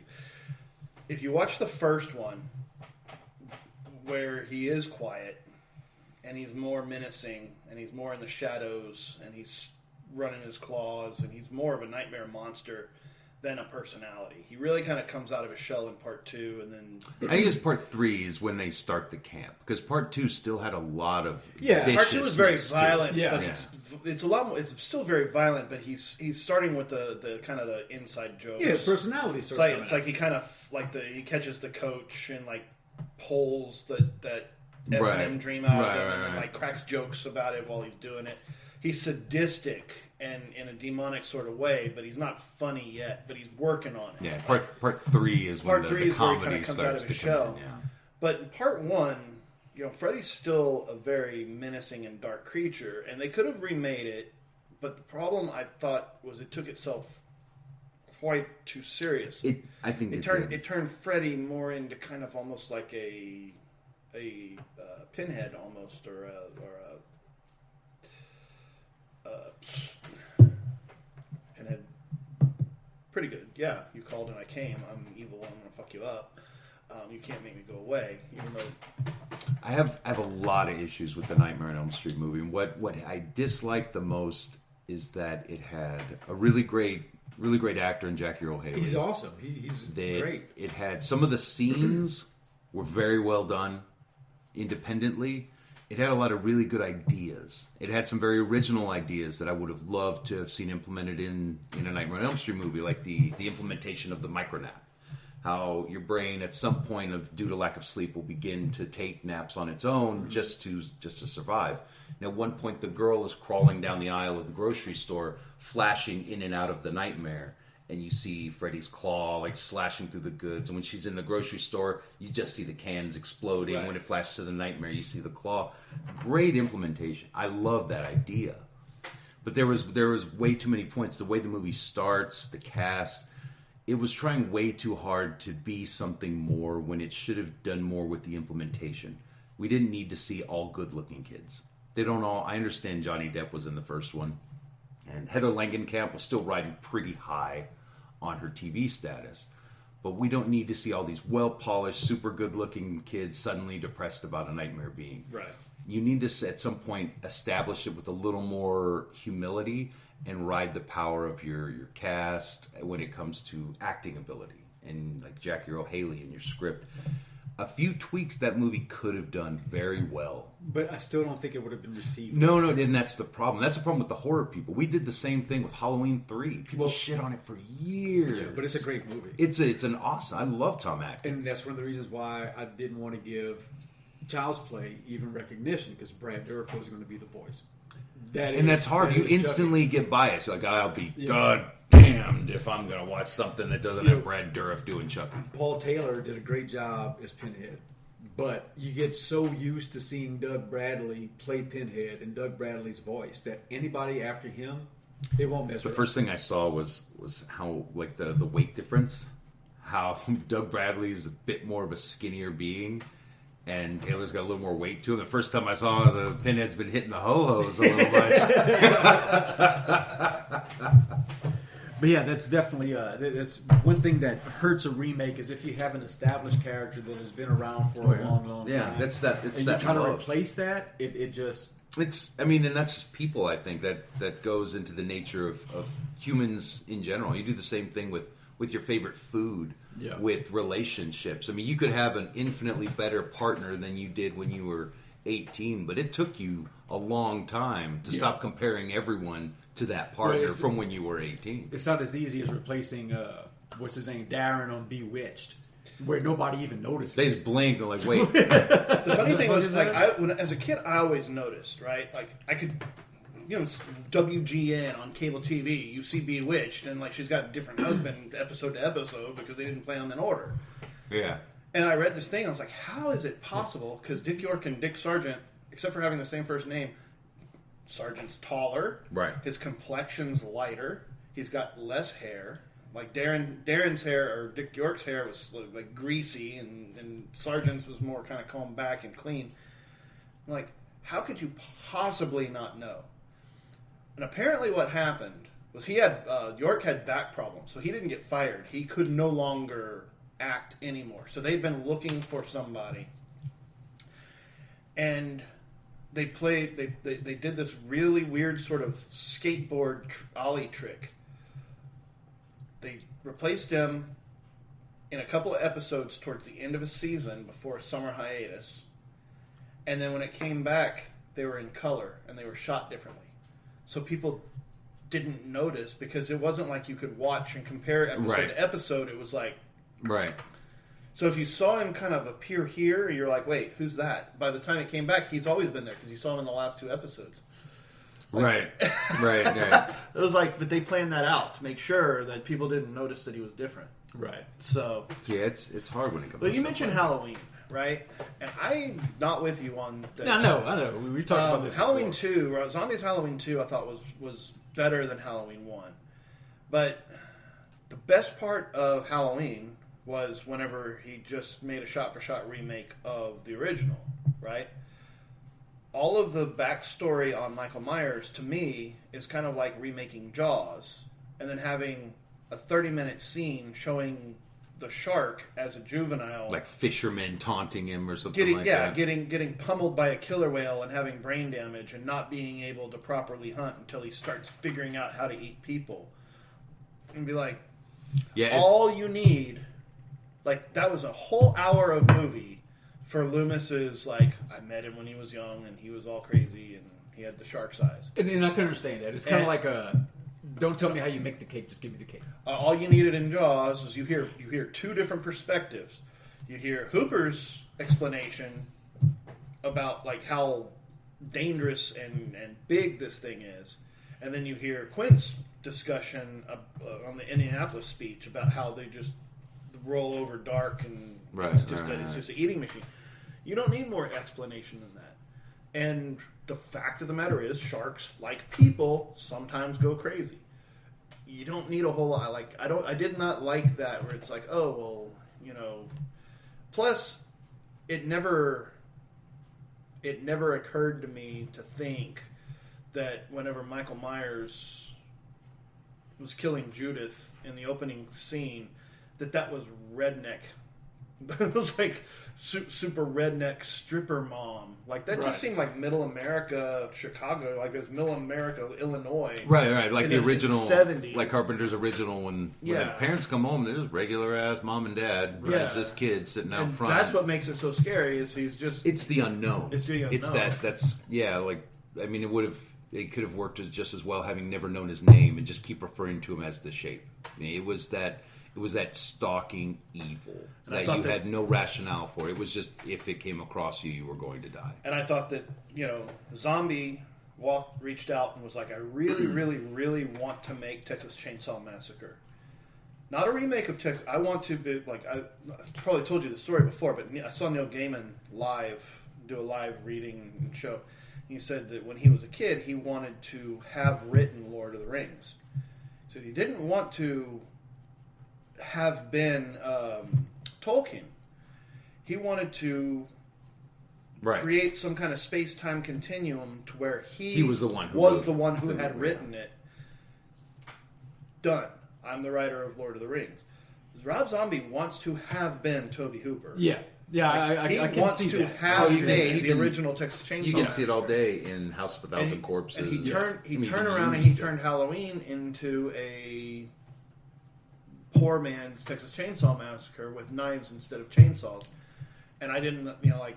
If you watch the first one, where he is quiet and he's more menacing and he's more in the shadows and he's running his claws and he's more of a nightmare monster than a personality. He really kind of comes out of his shell in part 2, and then I think it's part 3 is when they start the camp, because part 2 still had a lot of part 2 was very violent, but it's a lot more, it's still very violent, but he's starting with the kind of the inside jokes. Yeah, his personality starts. It's like he kind of he catches the coach and like pulls that S&M dream out of him, and then like cracks jokes about it while he's doing it. He's sadistic and in a demonic sort of way, but he's not funny yet. But he's working on it. Yeah, part 3 is when the comedy comes starts out of his shell. Yeah. But in part 1, Freddy's still a very menacing and dark creature, and they could have remade it. But the problem I thought was it took itself quite too serious. I think it turned Freddy more into kind of almost like a Pinhead almost, or a Pinhead. Pretty good. Yeah, you called and I came. I'm evil. I'm gonna fuck you up. You can't make me go away. Even though I have a lot of issues with the Nightmare on Elm Street movie. And what I dislike the most is that it had a really great actor in Jackie Earle Haley. He's awesome. He's great. It had some of the scenes were very well done independently. It had a lot of really good ideas. It had some very original ideas that I would have loved to have seen implemented in a Nightmare on Elm Street movie, like the implementation of the micronap. How your brain at some point due to lack of sleep will begin to take naps on its own just to survive. And at one point the girl is crawling down the aisle of the grocery store, flashing in and out of the nightmare. And you see Freddy's claw like slashing through the goods. And when she's in the grocery store, you just see the cans exploding. Right. When it flashes to the nightmare, you see the claw. Great implementation. I love that idea. But there was way too many points. The way the movie starts, the cast, it was trying way too hard to be something more when it should have done more with the implementation. We didn't need to see all good-looking kids. They don't all... I understand Johnny Depp was in the first one. And Heather Langenkamp was still riding pretty high on her TV status. But we don't need to see all these well-polished, super good-looking kids suddenly depressed about a nightmare being. Right. You need to, at some point, establish it with a little more humility and ride the power of your cast when it comes to acting ability. And like Jackie Earle Haley in your script. A few tweaks that movie could have done very well. But I still don't think it would have been received. No, and that's the problem. That's the problem with the horror people. We did the same thing with Halloween 3. People shit on it for years. Yeah, but it's a great movie. It's an awesome... I love Tom Atkins. And that's one of the reasons why I didn't want to give Child's Play even recognition, because Brad Dourif was going to be the voice. That's hard. You instantly get biased. You're like, I'll be goddamned if I'm going to watch something that doesn't have Brad Dourif doing Chucky. Paul Taylor did a great job as Pinhead, but you get so used to seeing Doug Bradley play Pinhead and Doug Bradley's voice that anybody after him, it won't mess with. The first thing I saw was how, like, the weight difference. How Doug Bradley's a bit more of a skinnier being. And Taylor's got a little more weight to him. The first time I saw him, the Pinhead's been hitting the ho-hos a little much. But yeah, that's definitely that's one thing that hurts a remake is if you have an established character that has been around for a long time. Yeah, that's that. It's and that. You try to replace that, it just. It's. I mean, and that's just people. I think that goes into the nature of humans in general. You do the same thing with your favorite food. with relationships. I mean, you could have an infinitely better partner than you did when you were 18, but it took you a long time to stop comparing everyone to that partner from when you were 18. It's not as easy as replacing what's his name, Darren on Bewitched, where nobody even noticed. They just blinked and like, wait. The funny thing was, like, as a kid, I always noticed, right? Like, I could, WGN on cable TV, you see Bewitched, and like she's got a different husband episode to episode because they didn't play them in order. Yeah. And I read this thing, I was like, how is it possible? Because Dick York and Dick Sargent, except for having the same first name, Sargent's taller. Right. His complexion's lighter. He's got less hair. Like Darren's hair, or Dick York's hair, was like greasy, and Sargent's was more kind of combed back and clean. I'm like, how could you possibly not know? And apparently what happened was York had back problems, so he didn't get fired. He could no longer act anymore. So they'd been looking for somebody. And they did this really weird sort of skateboard ollie trick. They replaced him in a couple of episodes towards the end of a season before a summer hiatus. And then when it came back, they were in color and they were shot differently. So people didn't notice because it wasn't like you could watch and compare episode to episode. It was like... Right. So if you saw him kind of appear here, you're like, wait, who's that? By the time it came back, he's always been there because you saw him in the last 2 episodes. Right. Right. It was like, but they planned that out to make sure that people didn't notice that he was different. Right. So... Yeah, it's hard when it comes to But you mentioned Halloween, right? And I'm not with you on that. I know. We talked about this Halloween before. 2, Zombies Halloween 2, I thought was better than Halloween 1. But the best part of Halloween was whenever he just made a shot-for-shot remake of the original, right? All of the backstory on Michael Myers, to me, is kind of like remaking Jaws, and then having a 30-minute scene showing the shark as a juvenile, like fishermen taunting him or something that. Getting pummeled by a killer whale and having brain damage and not being able to properly hunt until he starts figuring out how to eat people, and be like, all you need, like that was a whole hour of movie for Loomis's, like, I met him when he was young and he was all crazy and he had the shark's eyes. And I can understand that. It's kind of like don't tell me how you make the cake, just give me the cake. All you needed in Jaws is you hear 2 different perspectives. You hear Hooper's explanation about like how dangerous and big this thing is, and then you hear Quint's discussion on the Indianapolis speech about how they just roll over dark and it's just an eating machine. You don't need more explanation than that. And the fact of the matter is, sharks, like people, sometimes go crazy. You don't need a whole lot. I did not like that where it's like, oh well, Plus, it never occurred to me to think that whenever Michael Myers was killing Judith in the opening scene, that was redneck. It was like super redneck stripper mom. Like that just seemed like Middle America, Chicago. Like it was Middle America, Illinois. Right. Like the original, 70s. like Carpenter's original. When the parents come home, there's regular ass mom and dad. Right? It's this kid sitting out front. That's what makes it so scary. Is he's just it's the unknown. It's the unknown. It's that's like I mean it could have worked just as well having never known his name and just keep referring to him as the Shape. I mean, it was that stalking evil that you had no rationale for. It was just, if it came across you, you were going to die. And I thought that, Zombie reached out and was like, I really, really, really want to make Texas Chainsaw Massacre. Not a remake of Texas. I want to be, like, I probably told you the story before, but I saw Neil Gaiman do a live reading and show. He said that when he was a kid, he wanted to have written Lord of the Rings. So he didn't want to have been Tolkien. He wanted to create some kind of space-time continuum to where he was the one who had written it. Done. I'm the writer of Lord of the Rings. Rob Zombie wants to have been Tobe Hooper. Yeah. I he can wants see to that. have made the original Texas Chainsaw. You can see it all day in House of a Thousand Corpses. And he turned around and he turned Halloween into a poor man's Texas Chainsaw Massacre with knives instead of chainsaws. And I didn't, like,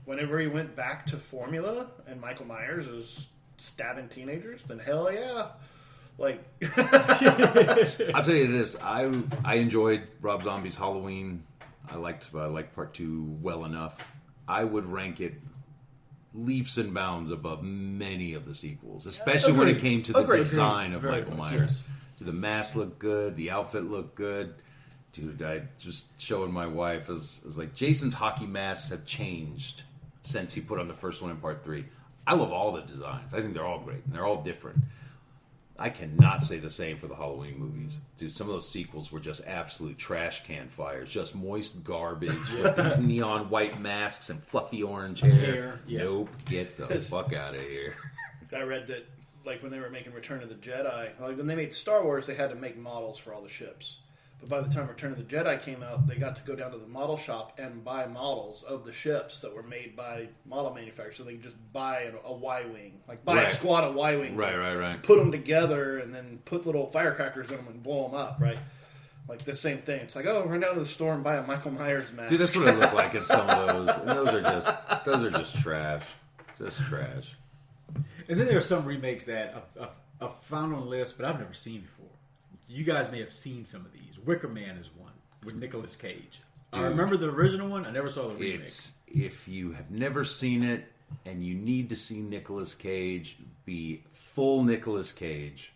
whenever he went back to formula and Michael Myers is stabbing teenagers, then hell yeah. Like, I'll tell you this: I enjoyed Rob Zombie's Halloween. I liked part 2 well enough. I would rank it leaps and bounds above many of the sequels, especially when it came to the design of Michael Myers. The mask looked good, the outfit looked good. Dude, I just showing my wife as like Jason's hockey masks have changed since he put on the first one in part 3. I love all the designs. I think they're all great and they're all different. I cannot say the same for the Halloween movies. Dude, some of those sequels were just absolute trash can fires. Just moist garbage with these neon white masks and fluffy orange hair. Yeah. Nope, get the fuck out of here. I read that, like, when they were making Return of the Jedi, like, when they made Star Wars, they had to make models for all the ships. But by the time Return of the Jedi came out, they got to go down to the model shop and buy models of the ships that were made by model manufacturers. So they could just buy a Y-Wing. Like, buy a squad of Y-Wings. Right. Put them together and then put little firecrackers in them and blow them up, right? Like, the same thing. It's like, run down to the store and buy a Michael Myers mask. Dude, that's what it looked like in some of those. And those are just trash. Just trash. And then there are some remakes that I've found on the list, but I've never seen before. You guys may have seen some of these. Wicker Man is one with Nicolas Cage. Dude, I remember the original one. I never saw the remake. If you have never seen it and you need to see Nicolas Cage be full Nicolas Cage,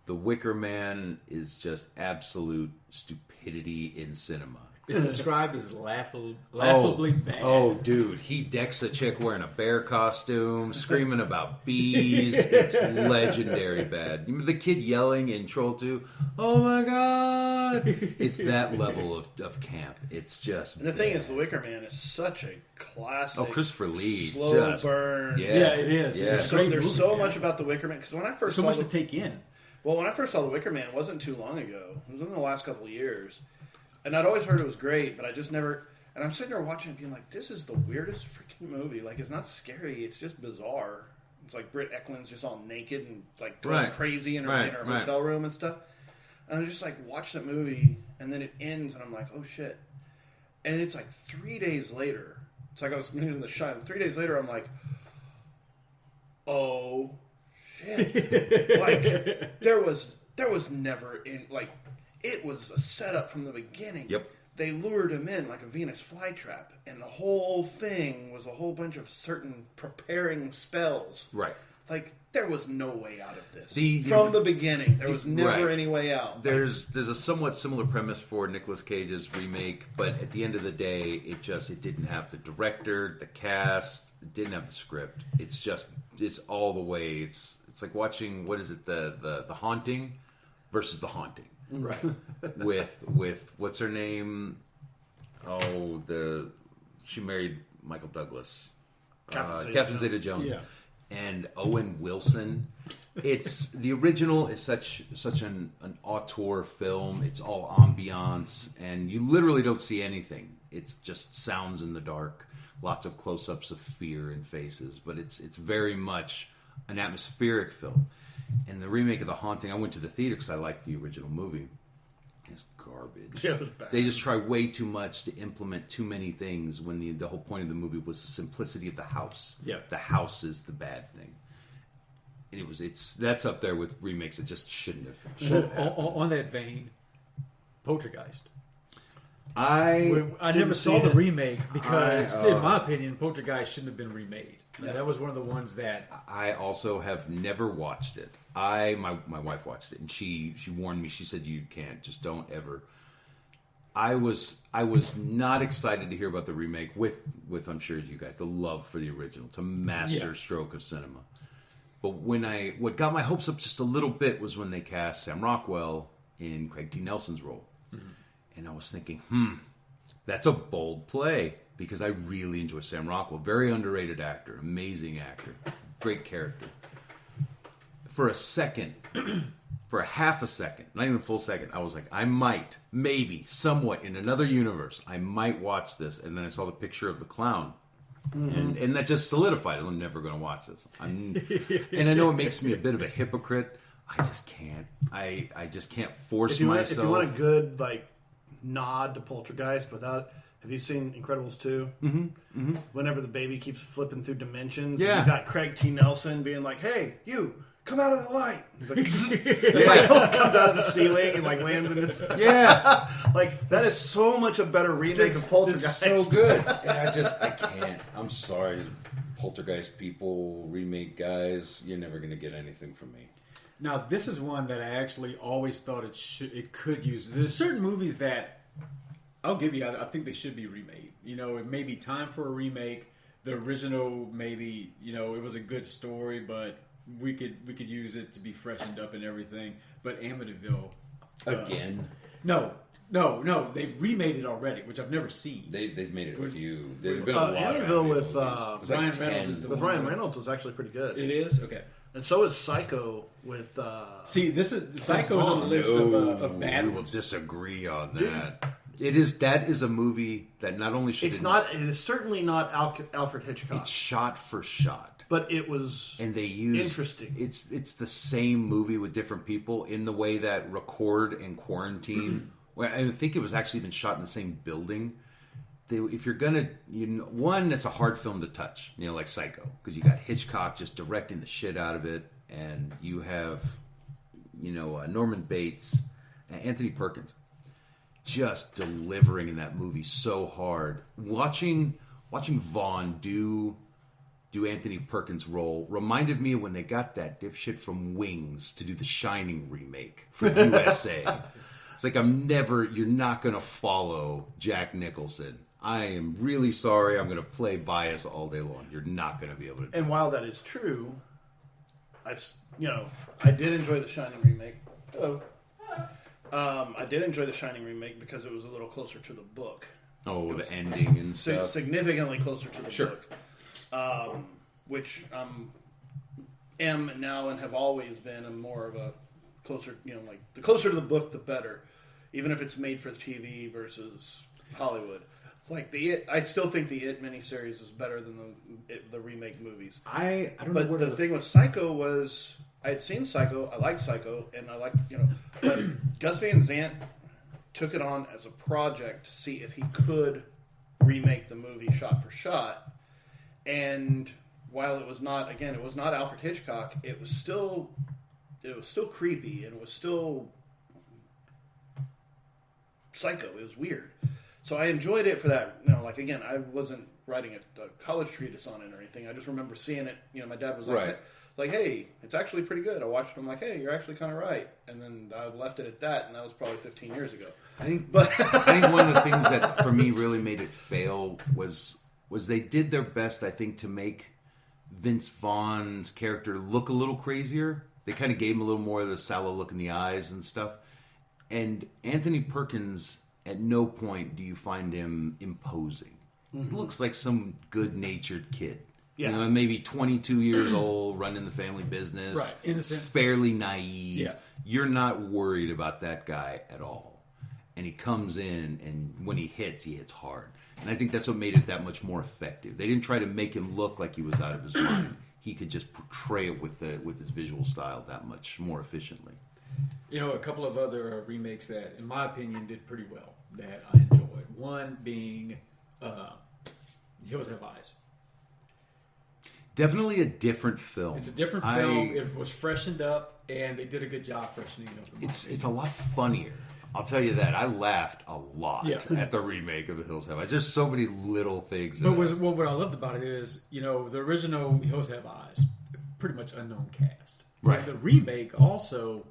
The Wicker Man is just absolute stupidity in cinema. It's described as laughably bad. Oh, dude. He decks a chick wearing a bear costume, screaming about bees. It's legendary bad. You remember the kid yelling in Troll 2? Oh, my God. It's that level of camp. It's just And the thing is, The Wicker Man is such a classic. Oh, Christopher Lee. Slow burn. Yeah, it is. Yeah. There's so much about The Wicker Man. Because when I first so saw much to take in. Well, when I first saw The Wicker Man, it wasn't too long ago. It was in the last couple of years. And I'd always heard it was great, but I just never... And I'm sitting there watching it being like, this is the weirdest freaking movie. Like, it's not scary. It's just bizarre. It's like Britt Eklund's just all naked and, like, going crazy in her hotel room and stuff. And I just, like, watch that movie, and then it ends, and I'm like, oh, shit. And it's, like, 3 days later. It's like I was in the shot. 3 days later, I'm like, oh, shit. Like, there was never... It was a setup from the beginning. Yep. They lured him in like a Venus flytrap, and the whole thing was a whole bunch of certain preparing spells. Right. Like, there was no way out of this. From the beginning, there was never any way out. There's a somewhat similar premise for Nicolas Cage's remake, but at the end of the day, it didn't have the director, the cast, it didn't have the script. It's all the way. It's like watching, what is it, the Haunting versus The Haunting. Right. with what's her name? Oh, she married Michael Douglas. Catherine Zeta-Jones. Yeah. And Owen Wilson. It's the original is such an auteur film. It's all ambiance, and you literally don't see anything. It's just sounds in the dark, lots of close-ups of fear and faces. But it's very much an atmospheric film. And the remake of The Haunting, I went to the theater because I liked the original movie. It's garbage. Yeah, it was bad. They just try way too much to implement too many things when the whole point of the movie was the simplicity of the house. Yeah. The house is the bad thing. And that's up there with remakes that just shouldn't have On that vein, Poltergeist. I never saw the remake because, in my opinion, Poltergeist shouldn't have been remade. Yeah. That was one of the ones that I also have never watched it. My wife watched it, and she warned me. She said, "You can't. Just don't ever." I was not excited to hear about the remake with I'm sure you guys, the love for the original. It's a master stroke of cinema. But what got my hopes up just a little bit was when they cast Sam Rockwell in Craig T. Nelson's role. Mm-hmm. And I was thinking, that's a bold play, because I really enjoy Sam Rockwell. Very underrated actor, amazing actor, great character. For a second, for a half a second, not even a full second, I was like, I might, maybe, somewhat, in another universe, I might watch this. And then I saw the picture of the clown. Mm-hmm. And that just solidified it. I'm never going to watch this. And I know it makes me a bit of a hypocrite, I just can't. I just can't force If you myself. want a good like nod to Poltergeist without. Have you seen Incredibles 2? Mm-hmm. Mm-hmm. Whenever the baby keeps flipping through dimensions, and you got Craig T. Nelson being like, "Hey, you come out of the light." He's like, comes out of the ceiling and like lands in his. Yeah, like that is so much a better remake of Poltergeist. It's so good. And I can't. I'm sorry, Poltergeist people, remake guys. You're never gonna get anything from me. Now, this is one that I actually always thought it could use. There's certain movies that I'll give you. I think they should be remade. It may be time for a remake. The original, maybe it was a good story, but we could use it to be freshened up and everything. But Amityville Again? No. They remade it already, which I've never seen. They've made it a few. There's been a lot Amityville of with Ryan Reynolds is the with one. Ryan Reynolds was actually pretty good. It is okay. And so is Psycho with. See, this is Psycho's on the list of bad we will ones. disagree on that. That is a movie that not only should It is certainly not Alfred Hitchcock. It's shot for shot, but it was and they use interesting. It's the same movie with different people in the way that Record and Quarantine. Well, I think it was actually even shot in the same building. If you're gonna, one, it's a hard film to touch, like Psycho, because you got Hitchcock just directing the shit out of it, and you have, Norman Bates, and Anthony Perkins, just delivering in that movie so hard. Watching Vaughn do Anthony Perkins' role reminded me of when they got that dipshit from Wings to do the Shining remake for USA. It's like you're not going to follow Jack Nicholson. I am really sorry. I'm going to play bias all day long. You're not going to be able to do And while that is true, I did enjoy the Shining remake. Hello. I did enjoy the Shining remake because it was a little closer to the book. Oh, the ending and stuff. Significantly closer to the book. Which am now and have always been more of a closer, like the closer to the book, the better. Even if it's made for TV versus Hollywood. Like I still think the It miniseries is better than the remake movies. I don't know. But the thing with Psycho was I had seen Psycho, I liked Psycho, and I liked but Gus Van Sant took it on as a project to see if he could remake the movie shot for shot. And while it was not Alfred Hitchcock, it was still creepy and it was still Psycho. It was weird. So I enjoyed it for that. Again, I wasn't writing a college treatise on it or anything. I just remember seeing it. My dad was like, hey, it's actually pretty good. I watched it. I'm like, hey, you're actually kind of right. And then I left it at that, and that was probably 15 years ago. I think one of the things that for me really made it fail was they did their best, I think, to make Vince Vaughn's character look a little crazier. They kind of gave him a little more of the sallow look in the eyes and stuff. And Anthony Perkins, at no point do you find him imposing. Mm-hmm. He looks like some good-natured kid. Yeah. Maybe 22 years old, running the family business. Right. Innocent. Fairly naive. Yeah. You're not worried about that guy at all. And he comes in, and when he hits hard. And I think that's what made it that much more effective. They didn't try to make him look like he was out of his mind. He could just portray it with his visual style that much more efficiently. A couple of other remakes that, in my opinion, did pretty well that I enjoyed. One being Hills Have Eyes. Definitely a different film. It's a different film. It was freshened up, and they did a good job freshening it up. It's a lot funnier. I'll tell you that. I laughed a lot at the remake of The Hills Have Eyes. There's so many little things. But what I loved about it is, the original Hills Have Eyes, pretty much unknown cast. Right. And the remake also,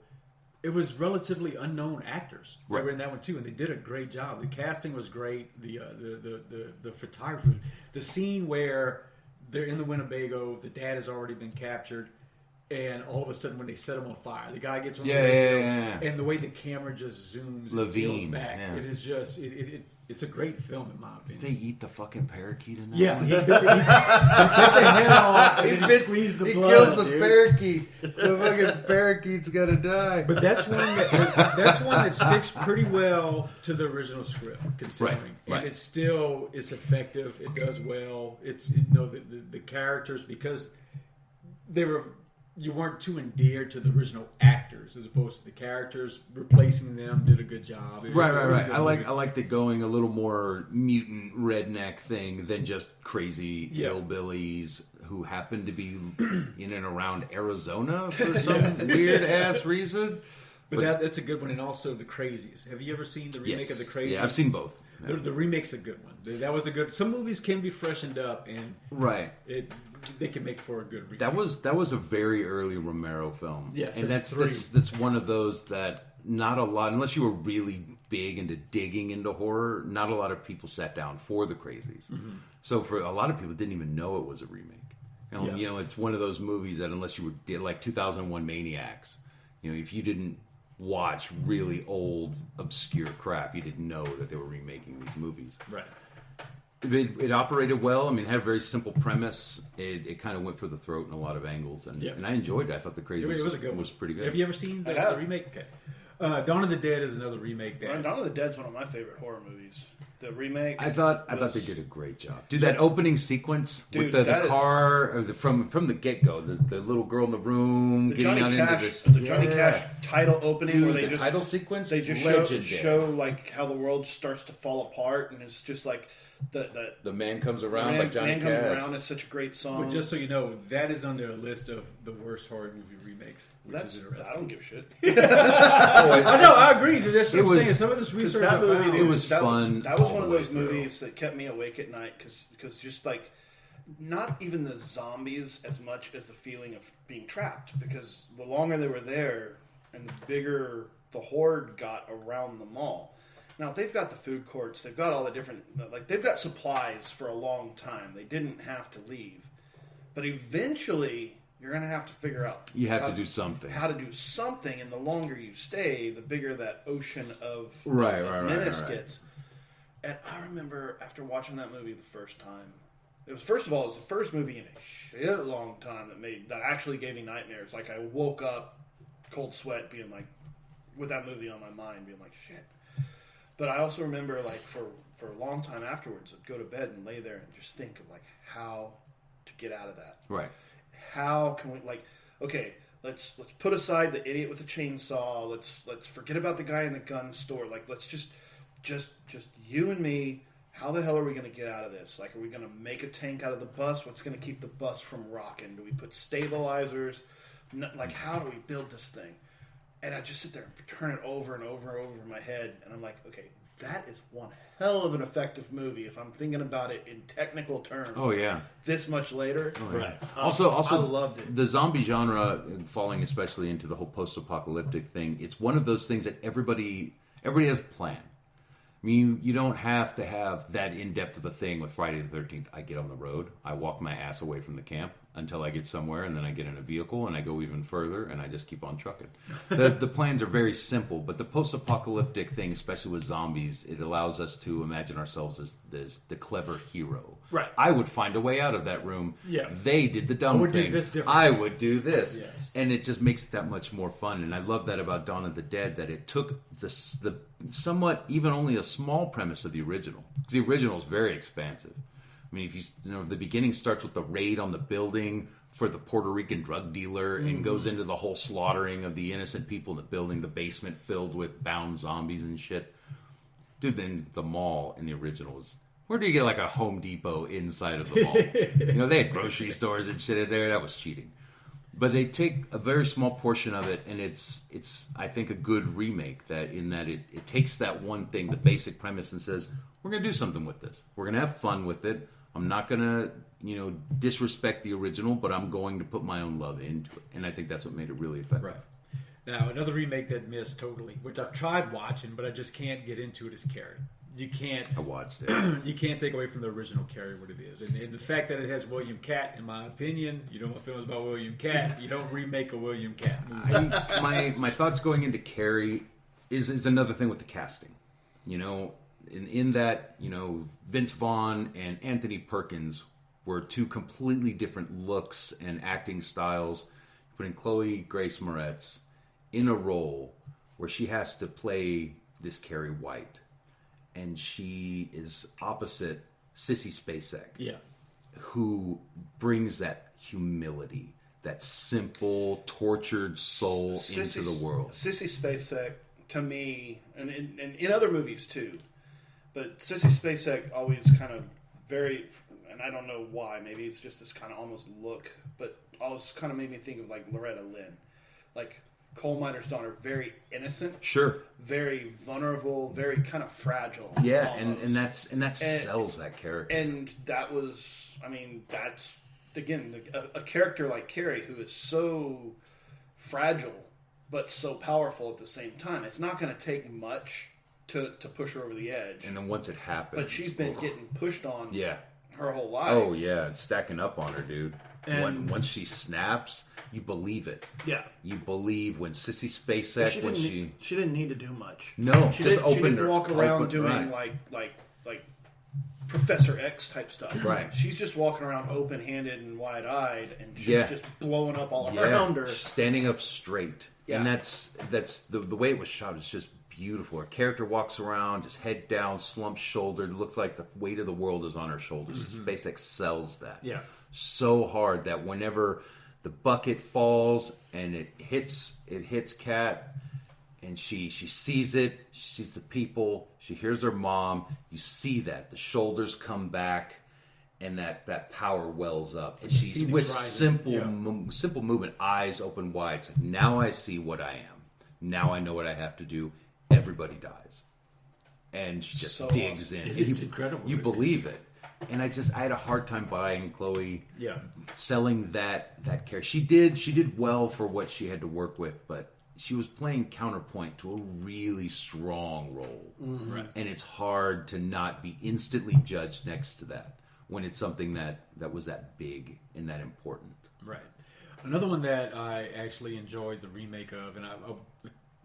it was relatively unknown actors that were in that one too, and they did a great job. The casting was great. The photography, the scene where they're in the Winnebago, the dad has already been captured, and all of a sudden when they set him on fire, the guy gets on the radio, and the way the camera just zooms and peels back, it is just it's a great film in my opinion. They eat the fucking parakeet in that one? He bit the head off and then squeezed the blood. He kills the parakeet. The fucking parakeet's gotta die. But that's one that sticks pretty well to the original script, considering. Right. And it's effective. It does well. It's the characters, because they were you weren't too endeared to the original actors as opposed to the characters. Replacing them did a good job. Right. I liked it going a little more mutant redneck thing than just crazy hillbillies who happen to be in and around Arizona for some weird ass reason. But that's a good one, and also The Crazies. Have you ever seen the remake of The Crazies? Yeah, I've seen both. The remake's a good one. That was a good. Some movies can be freshened up, and they can make for a good remake. That was a very early Romero film. Yes, and that's one of those that not a lot, unless you were really big into digging into horror, not a lot of people sat down for The Crazies. Mm-hmm. So for a lot of people, didn't even know it was a remake. You know, it's one of those movies that unless you were like 2001 Maniacs, you know, if you didn't watch really old, obscure crap, you didn't know that they were remaking these movies. Right. It operated well. I mean, it had a very simple premise. It kind of went for the throat in a lot of angles, and I enjoyed it. I thought The Crazy was pretty good. Have you ever seen the remake? Okay. Dawn of the Dead is another remake. Dawn of the Dead's one of my favorite horror movies. The remake. I thought they did a great job. Dude, that opening sequence with the car from the get go, the little girl in the room, the getting Johnny out Cash, into the Johnny Cash title opening, dude, where they the title sequence, they just show like how the world starts to fall apart, and it's just like the man comes around, like Johnny Cash. Man Comes Around is such a great song. But just so you know, that is on their list of the worst horror movie remakes. Which is interesting. I don't give a shit. I know, I agree. That's what I'm saying. Some of this research that movie, it was fun. That was one of those movies that kept me awake at night because just like not even the zombies as much as the feeling of being trapped, because the longer they were there and the bigger the horde got around the mall. Now they've got the food courts, they've got all the different, like they've got supplies for a long time. They didn't have to leave, but eventually you're going to have to figure out to do something. How to do something, and the longer you stay, the bigger that ocean of menace gets. And I remember after watching that movie the first time, it was the first movie in a shit long time that actually gave me nightmares. Like I woke up cold sweat, being like, with that movie on my mind, being like, shit. But I also remember, like, for a long time afterwards, I'd go to bed and lay there and just think of, like, how to get out of that. Right. How can we, like, okay, let's put aside the idiot with the chainsaw. Let's forget about the guy in the gun store. Like, let's just you and me. How the hell are we going to get out of this? Like, are we going to make a tank out of the bus? What's going to keep the bus from rocking? Do we put stabilizers? Like, how do we build this thing? And I just sit there and turn it over and over and over in my head, and I'm like, okay, that is one hell of an effective movie if I'm thinking about it in technical terms. Oh, yeah. This much later. Oh, yeah. Right. Also, I loved it. The zombie genre, falling especially into the whole post-apocalyptic thing, it's one of those things that everybody has a plan. I mean, you don't have to have that in-depth of a thing with Friday the 13th. I get on the road, I walk my ass away from the camp until I get somewhere, and then I get in a vehicle, and I go even further, and I just keep on trucking. The plans are very simple, but the post-apocalyptic thing, especially with zombies, it allows us to imagine ourselves as the clever hero. Right. I would find a way out of that room. Yeah. They did the dumb thing. Do this differently. I would do this. Yes. And it just makes it that much more fun. And I love that about Dawn of the Dead, that it took the somewhat, even only a small premise of the original. The original is very expansive. I mean, if you know, the beginning starts with the raid on the building for the Puerto Rican drug dealer and goes into the whole slaughtering of the innocent people in the building, the basement filled with bound zombies and shit. Dude, then the mall in the original was, where do you get like a Home Depot inside of the mall? You know, they had grocery stores and shit in there. That was cheating. But they take a very small portion of it, and it's I think a good remake that it takes that one thing, the basic premise, and says, we're going to do something with this. We're going to have fun with it. I'm not going to, disrespect the original, but I'm going to put my own love into it. And I think that's what made it really effective. Right. Now, another remake that missed totally, which I've tried watching, but I just can't get into it, is Carrie. You can't. I watched it. You can't take away from the original Carrie what it is, and the fact that it has William Catt. In my opinion, you know my feelings about William Catt. You don't remake a William Catt movie. My thoughts going into Carrie is another thing with the casting. You know, in that, Vince Vaughn and Anthony Perkins were two completely different looks and acting styles. Putting Chloe Grace Moretz in a role where she has to play this Carrie White. And she is opposite Sissy Spacek, yeah, who brings that humility, that simple, tortured soul into the world. Sissy Spacek, to me, and in other movies too, but Sissy Spacek always kind of very, and I don't know why, maybe it's just this kind of almost look, but always kind of made me think of like Loretta Lynn. Like Coal Miner's Daughter, very innocent. Sure. Very vulnerable, very kind of fragile. Yeah, and that sells that character. And that was, I mean, that's, again, a character like Carrie who is so fragile but so powerful at the same time. It's not going to take much to push her over the edge. And then once it happens... But she's been getting pushed on her whole life. Oh, yeah. It's stacking up on her, dude. And once she snaps, you believe it. Yeah. You believe when Sissy Spacek, she didn't need to do much. No, she just didn't, open she didn't walk around doing right. like Professor X type stuff. Right. She's just walking around open-handed and wide-eyed, and she's just blowing up all around her. Standing up straight. Yeah. And that's the way it was shot is just beautiful. Her character walks around, just head down, slumped shouldered. It looks like the weight of the world is on her shoulders. Mm-hmm. SpaceX sells that. Yeah. So hard that whenever the bucket falls and it hits Kat, and she sees it, she sees the people, she hears her mom, you see that. The shoulders come back, and that power wells up. And she's with simple movement, eyes open wide. It's like, now I see what I am. Now I know what I have to do. Everybody dies. And she just digs in. It's incredible. You believe it. And I had a hard time buying Chloe selling that character. She did well for what she had to work with, but she was playing counterpoint to a really strong role. Mm-hmm. Right. And it's hard to not be instantly judged next to that when it's something that was that big and that important. Right. Another one that I actually enjoyed the remake of, and a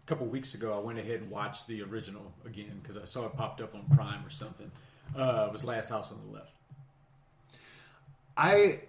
couple weeks ago I went ahead and watched the original again because I saw it popped up on Prime or something. Was Last House on the Left. I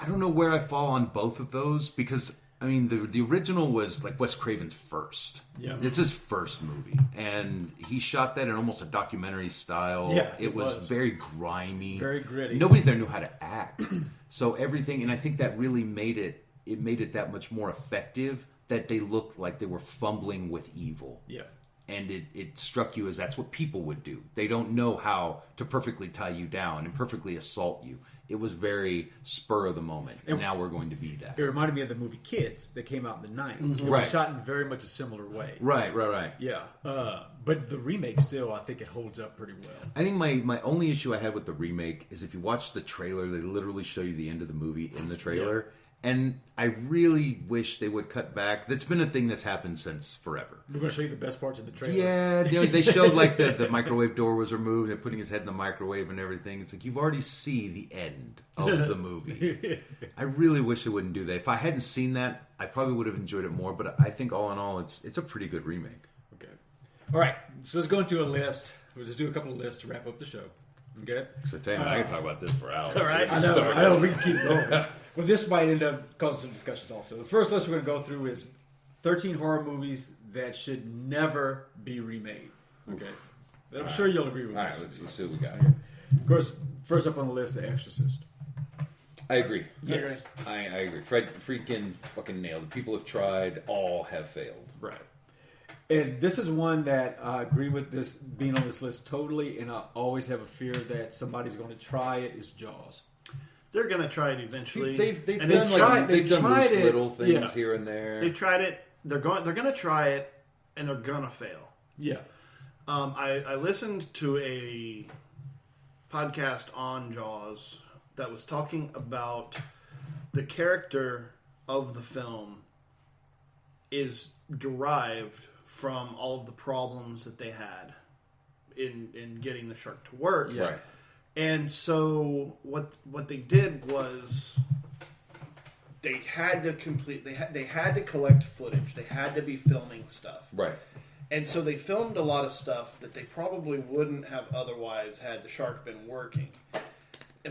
don't know where I fall on both of those because I mean the original was like Wes Craven's first. Yeah, it's his first movie, and he shot that in almost a documentary style. Yeah, it was very grimy, very gritty. Nobody there knew how to act, so everything, and I think that really made it that much more effective. That they looked like they were fumbling with evil. Yeah. And it struck you as that's what people would do. They don't know how to perfectly tie you down and perfectly assault you. It was very spur of the moment. And now we're going to be that. It reminded me of the movie Kids that came out in the 90s. Mm-hmm. It was shot in very much a similar way. Right. Yeah. But the remake still, I think it holds up pretty well. I think my only issue I had with the remake is if you watch the trailer, they literally show you the end of the movie in the trailer. Yeah. And I really wish they would cut back. That's been a thing that's happened since forever. We're going to show you the best parts of the trailer. Yeah, they showed like the microwave door was removed and putting his head in the microwave and everything. It's like you've already see the end of the movie. I really wish they wouldn't do that. If I hadn't seen that, I probably would have enjoyed it more. But I think all in all, it's a pretty good remake. Okay. All right. So let's go into a list. We'll just do a couple of lists to wrap up the show. Okay? So tell you, I can talk about this for hours. All right. I know. We can keep going. Well, this might end up causing some discussions also. The first list we're going to go through is 13 horror movies that should never be remade. Okay. I'm sure you'll agree with all this. All right, let's see what we got. Okay. Of course, first up on the list, The Exorcist. I agree. Yes. I agree. Fred freaking fucking nailed it. People have tried, all have failed. Right. And this is one that I agree with this being on this list totally, and I always have a fear that somebody's going to try it, is Jaws. They're going to try it eventually. They've done loose little things here and there. They've tried it. They're going to try it, and they're going to fail. Yeah. I listened to a podcast on Jaws that was talking about the character of the film is derived from all of the problems that they had in getting the shark to work. Yeah. Right. And so what they did was they had to collect footage. They had to be filming stuff. Right. And so they filmed a lot of stuff that they probably wouldn't have otherwise had the shark been working.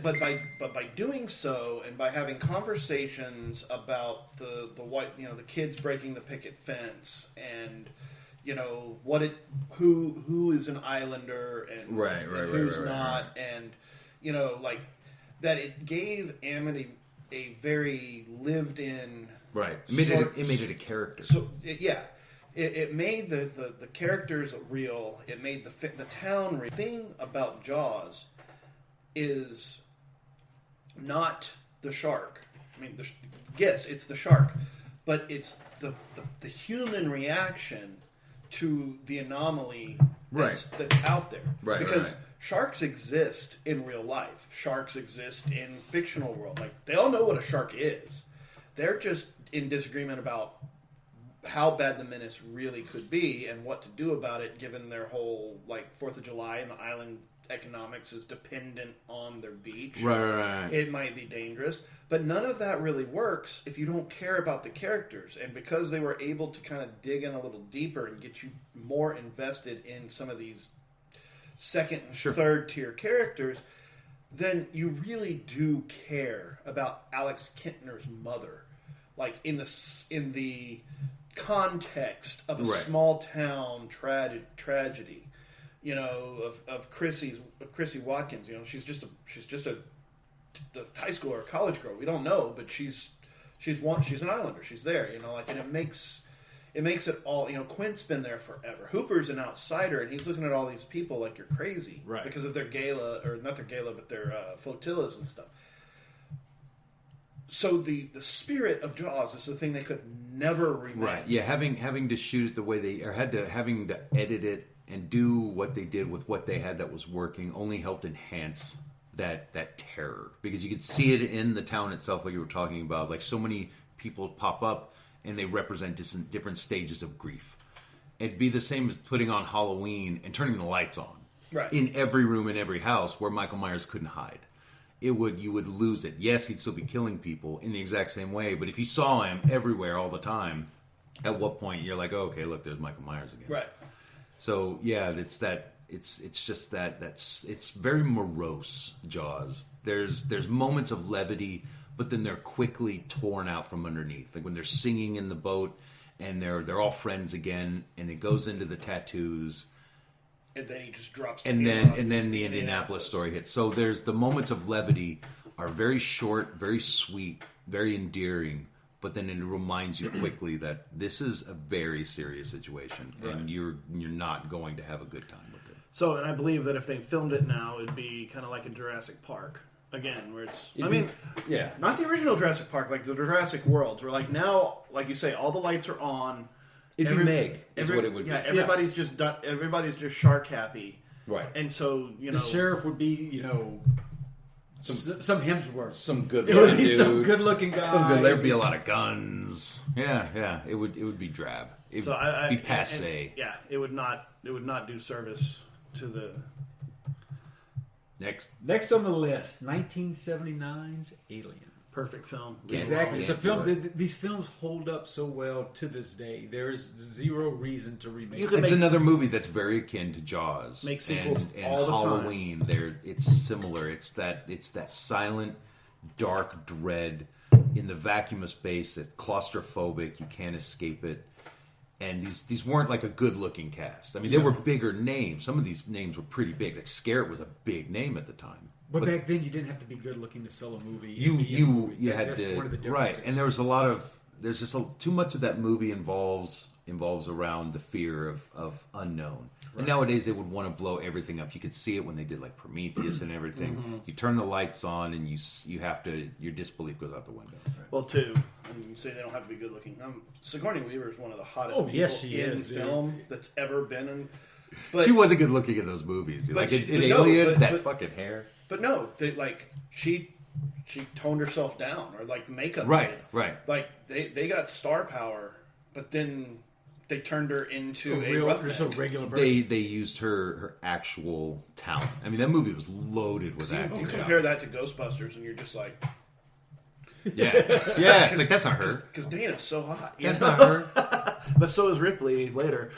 But by doing so, and by having conversations about the kids breaking the picket fence, and who is an islander and, right, and who's right, not, and like that, it gave Amity a very lived-in Right. It made it a character. So it made the characters real. It made the town real. The thing about Jaws is not the shark. I mean, yes, it's the shark, but it's the human reaction to the anomaly that's out there. Right. Because sharks exist in real life. Sharks exist in fictional world. Like, they all know what a shark is. They're just in disagreement about how bad the menace really could be and what to do about it, given their whole, like, 4th of July and the island economics is dependent on their beach. Right. It might be dangerous. But none of that really works if you don't care about the characters. And because they were able to kind of dig in a little deeper and get you more invested in some of these second and third tier characters, then you really do care about Alex Kintner's mother. Like, in the context of a small town tragedy, you know, of Chrissy Watkins. You know, she's just a high school or college girl. We don't know, but she's an islander. She's there, you know, like, and it makes it all, you know. Quint's been there forever. Hooper's an outsider, and he's looking at all these people like you're crazy, right? Because of their gala, or not their gala, but their flotillas and stuff. So the spirit of Jaws is the thing they could never remake. Right. Yeah, having to shoot it the way they, or having to edit it and do what they did with what they had that was working only helped enhance that terror, because you could see it in the town itself, like you were talking about. Like, so many people pop up and they represent different stages of grief. It'd be the same as putting on Halloween and turning the lights on in every room in every house where Michael Myers couldn't hide. You would lose it. Yes, he'd still be killing people in the exact same way, but if you saw him everywhere all the time, at what point you're like, oh, okay, look, there's Michael Myers again. Right. So yeah, it's just that it's very morose, Jaws. There's moments of levity, but then they're quickly torn out from underneath. Like when they're singing in the boat and they're all friends again, and it goes into the tattoos. And then he just drops. And then the Indianapolis story hits. So there's the moments of levity are very short, very sweet, very endearing, but then it reminds you quickly that this is a very serious situation, and you're not going to have a good time with it. So, and I believe that if they filmed it now, it'd be kind of like a Jurassic Park again, where it's. Not the original Jurassic Park, like the Jurassic Worlds, where like now, like you say, all the lights are on. It'd be Meg, is what it would be. Yeah, everybody's just done. Everybody's just shark happy, right? And so the sheriff would be, you know, some Hemsworth, some good. It would be some good-looking guy. There'd be a lot of guns. Yeah. It would be drab. It'd be passe. It would not do service to the. Next on the list, 1979's Alien. Perfect film. Exactly. It's a film. These films hold up so well to this day. There is zero reason to remake it. It's another movie that's very akin to Jaws. Make sequels and all the Halloween. time. It's similar. It's that silent, dark dread in the vacuum of space. It's claustrophobic. You can't escape it. And these weren't like a good-looking cast. I mean, they were bigger names. Some of these names were pretty big. Like Scarrett was a big name at the time. But back then, you didn't have to be good looking to sell a movie. You had that's to, one of the differences. right? And there was there's just too much of that movie involves around the fear of unknown. Right. And nowadays they would want to blow everything up. You could see it when they did like Prometheus and everything. Mm-hmm. You turn the lights on and your disbelief goes out the window. Right? Well, too, and you say they don't have to be good looking. Sigourney Weaver is one of the hottest people in film that's ever been in. But she wasn't good looking in those movies. Like in Alien, that fucking hair. But no, she toned herself down, or like the makeup. Right. Like they got star power, but then they turned her into a regular person. They used her actual talent. I mean, that movie was loaded with acting. You compare that to Ghostbusters, and you're just like, yeah. It's like, that's not her. Because Dana's so hot. That's not her. But so is Ripley later.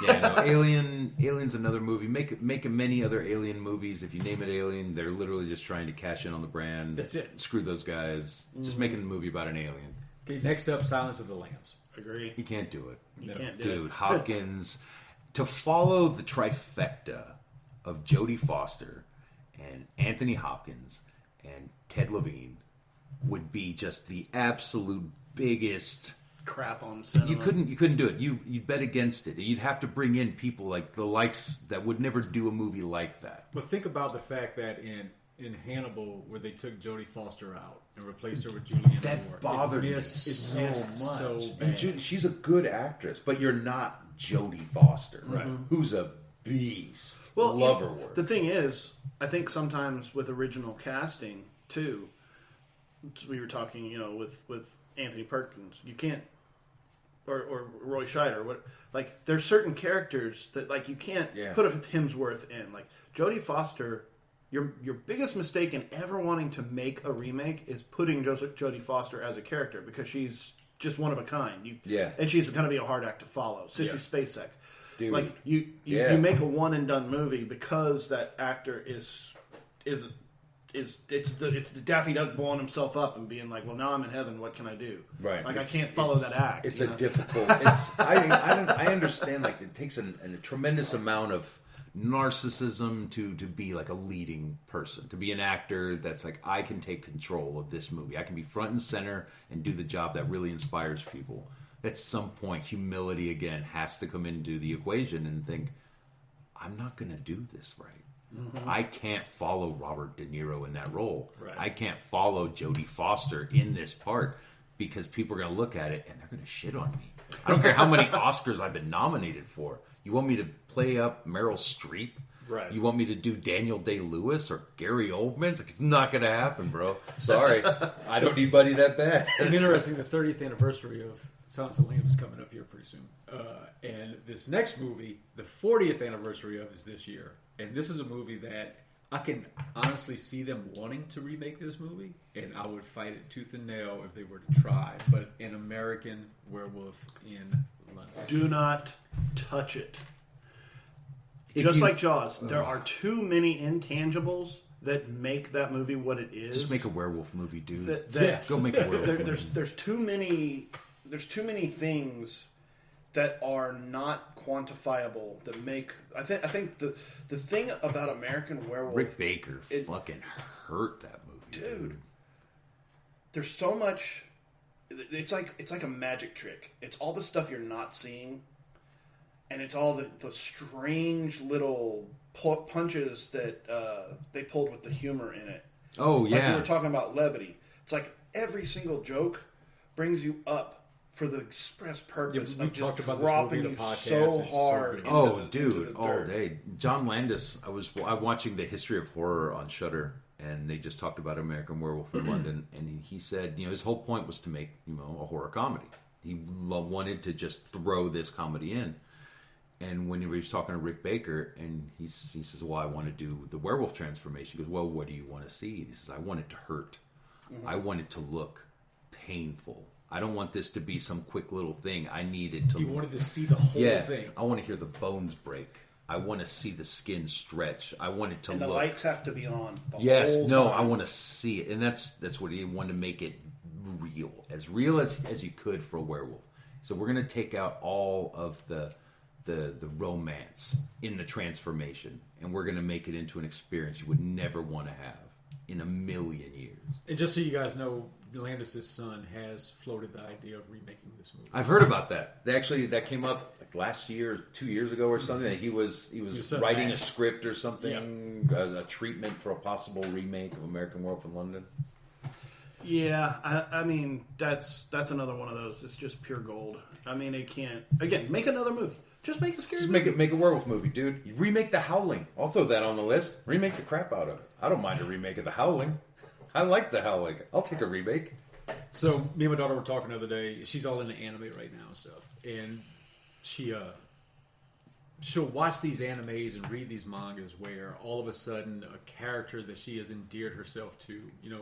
Alien's another movie. Make many other Alien movies. If you name it Alien, they're literally just trying to cash in on the brand. That's it. Screw those guys. Just making a movie about an alien. Okay, next up, Silence of the Lambs. Agree. You can't do it. You can't do it. Dude, Hopkins. To follow the trifecta of Jodie Foster and Anthony Hopkins and Ted Levine would be just the absolute biggest crap on cinema. You couldn't do it. You'd bet against it. You'd have to bring in people like the likes that would never do a movie like that. But think about the fact that in Hannibal, where they took Jodie Foster out and replaced her with Julianne That Moore, bothered me so much. So And she's a good actress, but you're not Jodie Foster, right? Who's a beast. Well, love her work. The thing is, I think sometimes with original casting too, we were talking, with Anthony Perkins, you can't, or Roy Scheider, like there's certain characters that like you can't put a Hemsworth in. Like Jodie Foster, your biggest mistake in ever wanting to make a remake is putting Jodie Foster as a character, because she's just one of a kind. And she's going to be a hard act to follow. Sissy Spacek. Dude. Like you make a one and done movie because that actor is it's the Daffy Duck blowing himself up and being like, well, now I'm in heaven. What can I do? Right. Like I can't follow that act. It's a difficult. I understand. Like it takes a tremendous amount of narcissism to be like a leading person, to be an actor that's like, I can take control of this movie. I can be front and center and do the job that really inspires people. At some point, humility again has to come into the equation and think, I'm not going to do this right. Mm-hmm. I can't follow Robert De Niro in that role. Right. I can't follow Jodie Foster in this part, because people are going to look at it and they're going to shit on me. I don't care how many Oscars I've been nominated for. You want me to play up Meryl Streep? Right. You want me to do Daniel Day-Lewis or Gary Oldman? It's not going to happen, bro. Sorry. I don't need Buddy that bad. And interesting, the 30th anniversary of Silence of the Lambs is coming up here pretty soon. And this next movie, the 40th anniversary of is this year. And this is a movie that I can honestly see them wanting to remake this movie, and I would fight it tooth and nail if they were to try. But An American Werewolf in London. Do not touch it. Just like Jaws, there are too many intangibles that make that movie what it is. Just make a werewolf movie, dude. Yes. Go make a werewolf movie. There's too many things that are not quantifiable that make. I think the thing about American Werewolf, Rick Baker fucking hurt that movie, dude. There's so much. It's like a magic trick. It's all the stuff you're not seeing, and it's all the strange little punches that they pulled with the humor in it. Oh yeah, like we were talking about levity. It's like every single joke brings you up for the express purpose of just dropping you so hard. Into the all day. John Landis. I'm watching the History of Horror on Shudder, and they just talked about American Werewolf in London, and he said, his whole point was to make a horror comedy. He wanted to just throw this comedy in. And when he was talking to Rick Baker, and he says, well, I want to do the werewolf transformation. He goes, well, what do you want to see? He says, I want it to hurt. Mm-hmm. I want it to look painful. I don't want this to be some quick little thing. I need it to... You wanted to see the whole thing. I want to hear the bones break. I want to see the skin stretch. I want it to look... And the lights have to be on the whole time. I want to see it. And that's what he wanted to make it real as you could for a werewolf. So we're going to take out all of the romance in the transformation, and we're going to make it into an experience you would never want to have in a million years. And just so you guys know, Landis' son has floated the idea of remaking this movie. I've heard about that. That came up like last year, 2 years ago or something. He was writing a script or something, a treatment for a possible remake of American Werewolf in London. Yeah, I mean that's another one of those. It's just pure gold. I mean, it can't make another movie. Just make a scary movie. Make a werewolf movie, dude. You remake The Howling. I'll throw that on the list. Remake the crap out of it. I don't mind a remake of The Howling. I like The Howling. I'll take a remake. So me and my daughter were talking the other day. She's all into anime right now and stuff, and she'll watch these animes and read these mangas where all of a sudden a character that she has endeared herself to,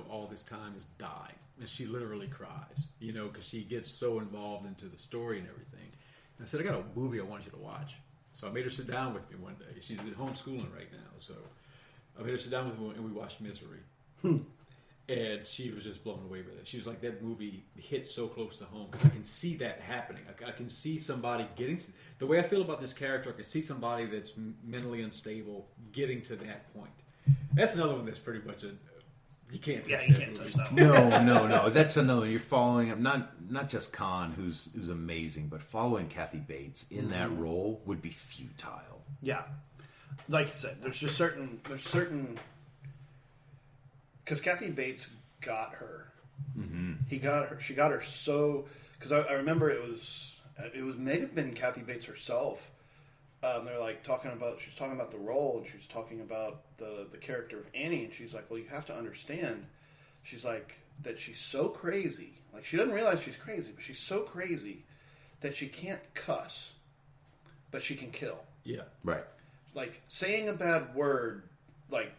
all this time has died, and she literally cries, because she gets so involved into the story and everything. And I said, I got a movie I want you to watch. So I made her sit down with me one day. She's homeschooling right now, so I made her sit down with me and we watched Misery. And she was just blown away with it. She was like, that movie hit so close to home because I can see that happening. I can see somebody getting... The way I feel about this character, I can see somebody that's mentally unstable getting to that point. That's another one that's pretty much You can't touch Yeah, that you can't movie. touch that one. No. That's another. You're following him, not just Khan, who's amazing, but following Kathy Bates in that role would be futile. Yeah, like you said, there's certain because Kathy Bates got her. Mm-hmm. She got her so because I remember it may have been Kathy Bates herself. They're like she's talking about the role, and she's talking about the character of Annie, and she's like, well, you have to understand, she's like, that she's so crazy, like she doesn't realize she's crazy, but she's so crazy that she can't cuss, but she can kill. Yeah. Right. Like saying a bad word, like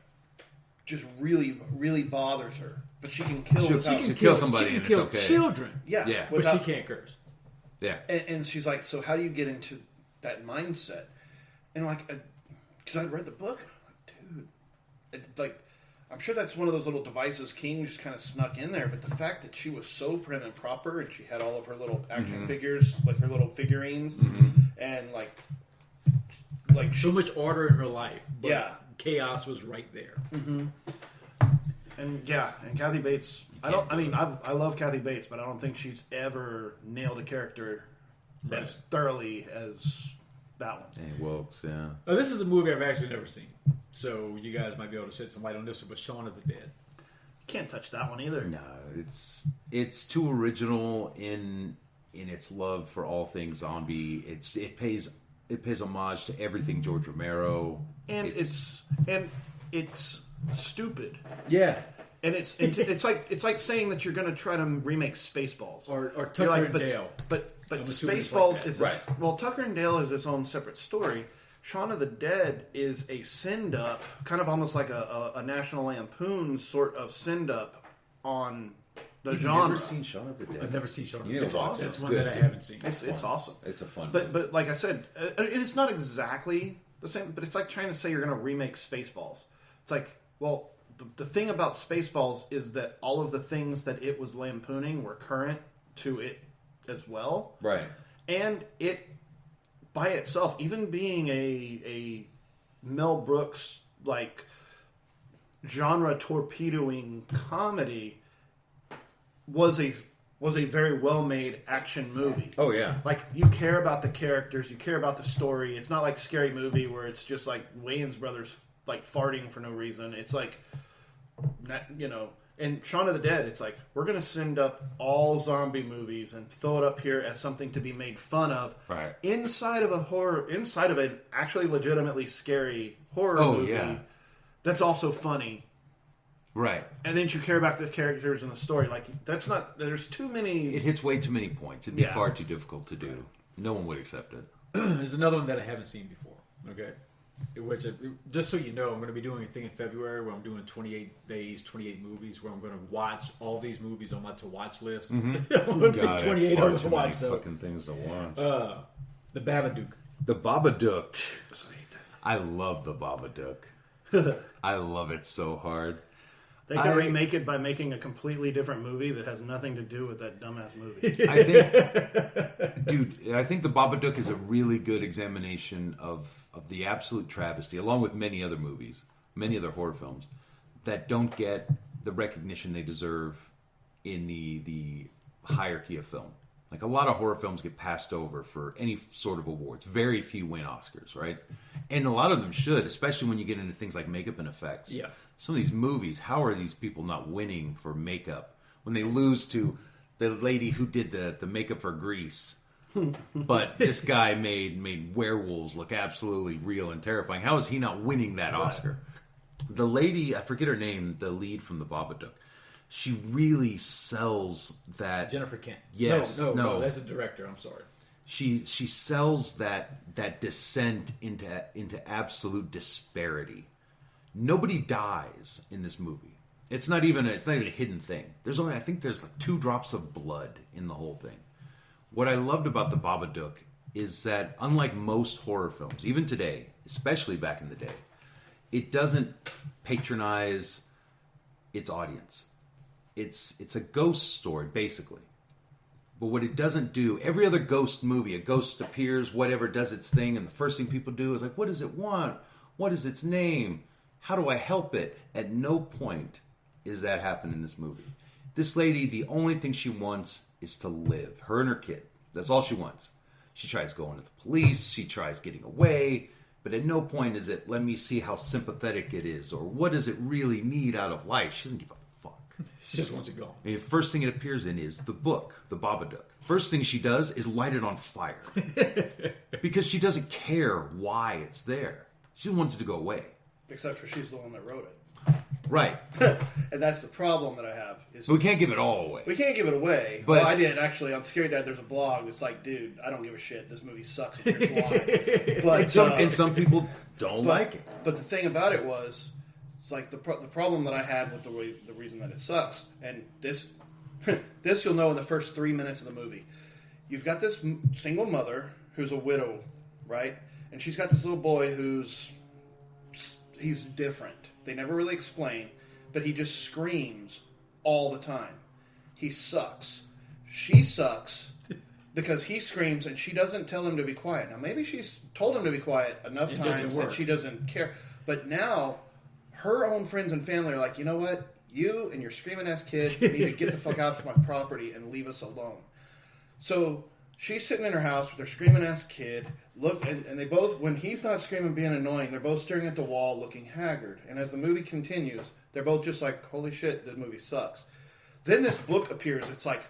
just really, really bothers her, but she can kill. She can kill somebody, she can and kill it's okay. children. Yeah. But she can't curse. Yeah. And she's like, so how do you get into that mindset? And like, because I read the book, I'm like, dude, I'm sure that's one of those little devices King just kind of snuck in there. But the fact that she was so prim and proper, and she had all of her little action figures, like her little figurines, and like so much order in her life. But Yeah. chaos was right there. Mm-hmm. And Kathy Bates. I love Kathy Bates, but I don't think she's ever nailed a character as thoroughly as that one. Hey, Wilkes, yeah. Now, this is a movie I've actually never seen, so you guys might be able to shed some light on this one. But Shaun of the Dead. Can't touch that one either. No, it's too original in its love for all things zombie. It pays homage to everything George Romero, and it's stupid. Yeah. And it's like saying that you're going to try to remake Spaceballs or Tucker and Dale. But Spaceballs like is right. Well, Tucker and Dale is its own separate story. Shaun of the Dead is a send up, kind of almost like a National Lampoon sort of send up on the genre. You've never seen Shaun of the Dead? I've never seen Shaun of the You Dead. need to watch it. That's It's one good, that I dude. haven't seen. It's awesome. It's a fun But like I said, it's not exactly the same. But it's like trying to say you're going to remake Spaceballs. It's like, well, the thing about Spaceballs is that all of the things that it was lampooning were current to it as well. Right. And it, by itself, even being a Mel Brooks like genre torpedoing comedy, was a very well made action movie. Oh yeah. Like you care about the characters, you care about the story. It's not like Scary Movie where it's just like Wayans brothers like farting for no reason. It's like, and Shaun of the Dead, it's like, we're going to send up all zombie movies and throw it up here as something to be made fun of. Right. Inside of an actually legitimately scary horror movie. Yeah. That's also funny. Right. And then you care about the characters and the story. Like, there's too many. It hits way too many points. It'd be far too difficult to do. No one would accept it. There's another one that I haven't seen before. Okay. Which, just so you know, I'm going to be doing a thing in February where I'm doing 28 days, 28 movies, where I'm going to watch all these movies on my to-watch list. I'm going to take 28 of them to watch. Fucking things to watch. The Babadook. The Babadook. I love the Babadook. I love it so hard. They can remake it by making a completely different movie that has nothing to do with that dumbass movie. I think the Babadook is a really good examination of the absolute travesty, along with many other movies, many other horror films, that don't get the recognition they deserve in the hierarchy of film. Like, a lot of horror films get passed over for any sort of awards. Very few win Oscars, right? And a lot of them should, especially when you get into things like makeup and effects. Yeah. Some of these movies, how are these people not winning for makeup when they lose to the lady who did the makeup for Grease? But this guy made werewolves look absolutely real and terrifying. How is he not winning that Oscar? The lady, I forget her name, the lead from the Babadook, she really sells that. Jennifer Kent. Yes. No, that's the director. I'm sorry. She sells that descent into absolute disparity. Nobody dies in this movie. It's not even a hidden thing. I think there's like 2 drops of blood in the whole thing. What I loved about the Babadook is that, unlike most horror films, even today, especially back in the day, it doesn't patronize its audience. It's a ghost story, basically. But what it doesn't do, every other ghost movie, a ghost appears, whatever, does its thing, and the first thing people do is like, what does it want? What is its name? How do I help it? At no point is that happen in this movie. This lady, the only thing she wants is to live. Her and her kid. That's all she wants. She tries going to the police. She tries getting away. But at no point is it, let me see how sympathetic it is, or what does it really need out of life. She doesn't give a fuck. She just wants to go. And the first thing it appears in is the book, the Babadook. First thing she does is light it on fire. Because she doesn't care why it's there. She wants it to go away. Except for she's the one that wrote it. Right. And that's the problem that I have. Is But we can't give it all away. We can't give it away. But, well, I did, actually. On Scarydad, there's a blog that's like, dude, I don't give a shit. This movie sucks, and here's why. But, and some people don't like it. But the thing about it was, it's like the problem that I had with the reason that it sucks, and this you'll know in the first 3 minutes of the movie. You've got this single mother who's a widow, right? And she's got this little boy he's different. They never really explain, but he just screams all the time. He sucks. She sucks because he screams and she doesn't tell him to be quiet. Now, maybe she's told him to be quiet enough times that she doesn't care. But now, her own friends and family are like, you know what? You and your screaming-ass kid need to get the fuck out of my property and leave us alone. So she's sitting in her house with her screaming-ass kid. And they both, when he's not screaming being annoying, they're both staring at the wall looking haggard. And as the movie continues, they're both just like, holy shit, this movie sucks. Then this book appears. It's like,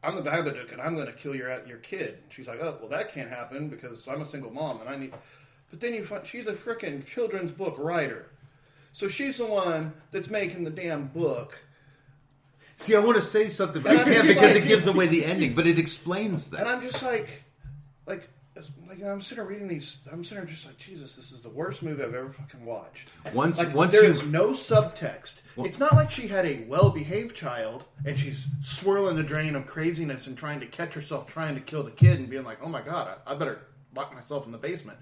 I'm the Babadook and I'm going to kill your kid. And she's like, oh, well, that can't happen because I'm a single mom and I need... But then you find she's a freaking children's book writer. So she's the one that's making the damn book. See, I want to say something, but I can't because it gives away the ending, but it explains that. And I'm just like I'm sitting there reading these. I'm sitting there just like, Jesus, this is the worst movie I've ever fucking watched. Once there is no subtext. It's not like she had a well-behaved child and she's swirling the drain of craziness and trying to catch herself trying to kill the kid and being like, oh my God, I better lock myself in the basement.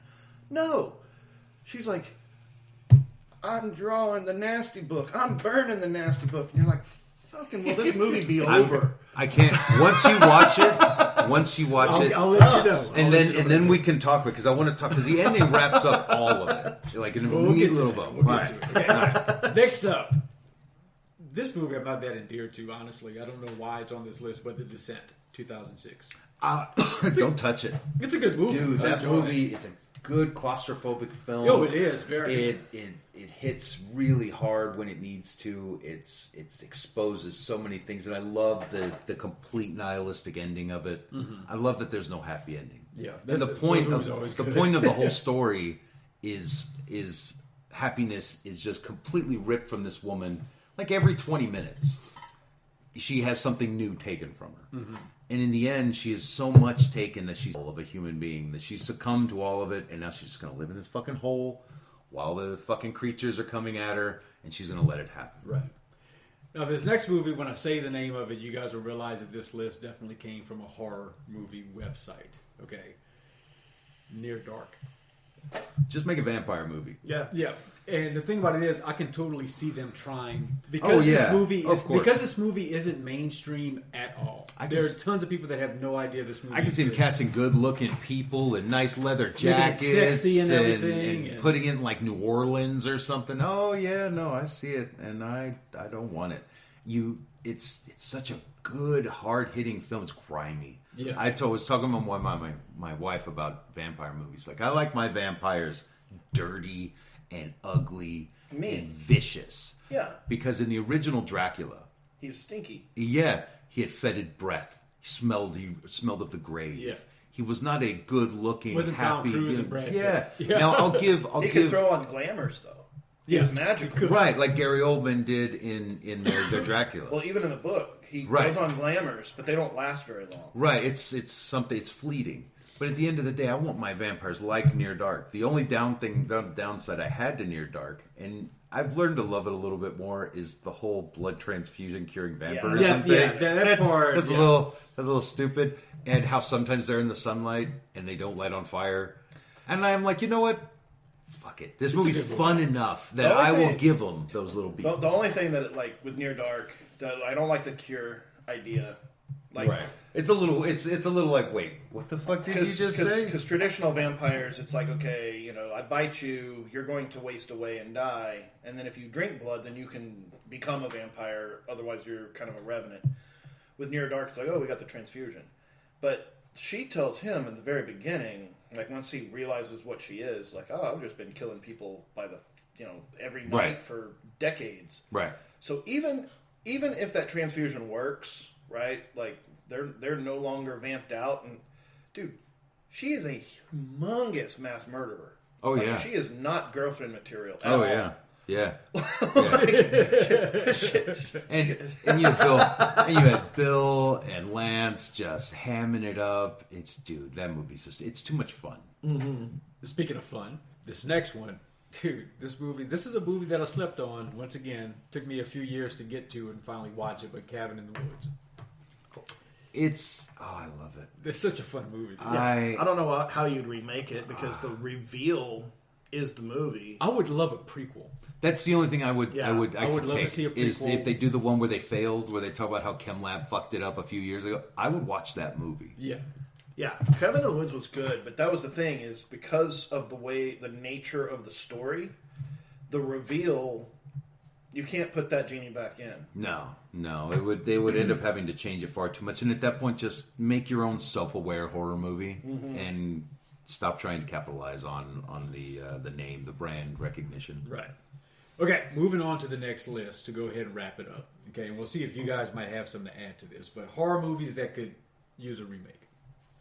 No. She's like, I'm drawing the nasty book. I'm burning the nasty book. And you're like, fucking, will this movie be over? I can't. Once you watch it, I'll let you know. And then we can talk because I want to talk because the ending wraps up all of it, like in a neat little bow. All right. Next up, this movie I'm not that endeared to. Honestly, I don't know why it's on this list, but The Descent, 2006. Don't touch it. It's a good movie, dude. That movie, it's a good claustrophobic film. Oh, it is very. It hits really hard when it needs to. It exposes so many things, and I love the complete nihilistic ending of it. Mm-hmm. I love that there's no happy ending. Yeah, and the point of the whole story is happiness is just completely ripped from this woman. Like every 20 minutes, she has something new taken from her. Mm-hmm. And in the end, she has so much taken that she's all of a human being, that she's succumbed to all of it, and now she's just going to live in this fucking hole while the fucking creatures are coming at her, and she's going to let it happen. Right. Now, this next movie, when I say the name of it, you guys will realize that this list definitely came from a horror movie website. Okay. Near Dark. Just make a vampire movie. Yeah. Yeah. And the thing about it is, I can totally see them trying because this movie isn't mainstream at all. There are tons of people that have no idea this movie. I can see him casting good-looking people in nice leather jackets, sexy and everything, and putting it in like New Orleans or something. Oh yeah, no, I see it, and I don't want it. It's such a good, hard-hitting film. It's grimy. Yeah. I was talking to my wife about vampire movies. Like, I like my vampires dirty and ugly and vicious. Yeah. Because in the original Dracula, he was stinky. Yeah, he had fetid breath. He smelled of the grave. Yeah. He was not a good-looking, wasn't happy. Tom Cruise and Brad Yeah. Pitt. Yeah. Now He could throw on glamours though. He was magical. Right, like Gary Oldman did in their Dracula. Well, even in the book, he goes on glamours, but they don't last very long. Right, it's something. It's fleeting. But at the end of the day, I want my vampires like Near Dark. The only downside I had to Near Dark, and I've learned to love it a little bit more, is the whole blood transfusion curing vampirism thing. Yeah, that part. That's a little stupid. And how sometimes they're in the sunlight and they don't light on fire. And I'm like, you know what? Fuck it. This movie's fun enough that I will give them those little beats. The only thing that, with Near Dark, that I don't like the cure idea. Like, right. It's a little like, wait, what the fuck did you just say? Because traditional vampires, it's like, okay, you know, I bite you, you're going to waste away and die, and then if you drink blood, then you can become a vampire. Otherwise, you're kind of a revenant. With Near Dark, it's like, oh, we got the transfusion. But she tells him in the very beginning, like once he realizes what she is, like, oh, I've just been killing people by the, you know, every night for decades. Right. So even if that transfusion works, right, like they're no longer vamped out, and dude, she is a humongous mass murderer. Oh like, yeah, she is not girlfriend material. Oh all. yeah. Yeah. And you had Bill and Lance just hamming it up. Dude, that movie's it's too much fun. Mm-hmm. Speaking of fun, this next one, dude, this is a movie that I slept on. Once again, took me a few years to get to and finally watch it. But Cabin in the Woods. I love it. It's such a fun movie. I don't know how you'd remake it because the reveal is the movie. I would love a prequel. That's the only thing I would love to see a prequel. Is if they do the one where they failed, where they talk about how ChemLab fucked it up a few years ago. I would watch that movie. Yeah, Cabin in the Woods was good, but that was the thing, is because of the nature of the story, the reveal, you can't put that genie back in. No, they would end up having to change it far too much, and at that point, just make your own self-aware horror movie and stop trying to capitalize on the name, the brand recognition. Right. Okay, moving on to the next list to go ahead and wrap it up. Okay, and we'll see if you guys might have something to add to this. But horror movies that could use a remake,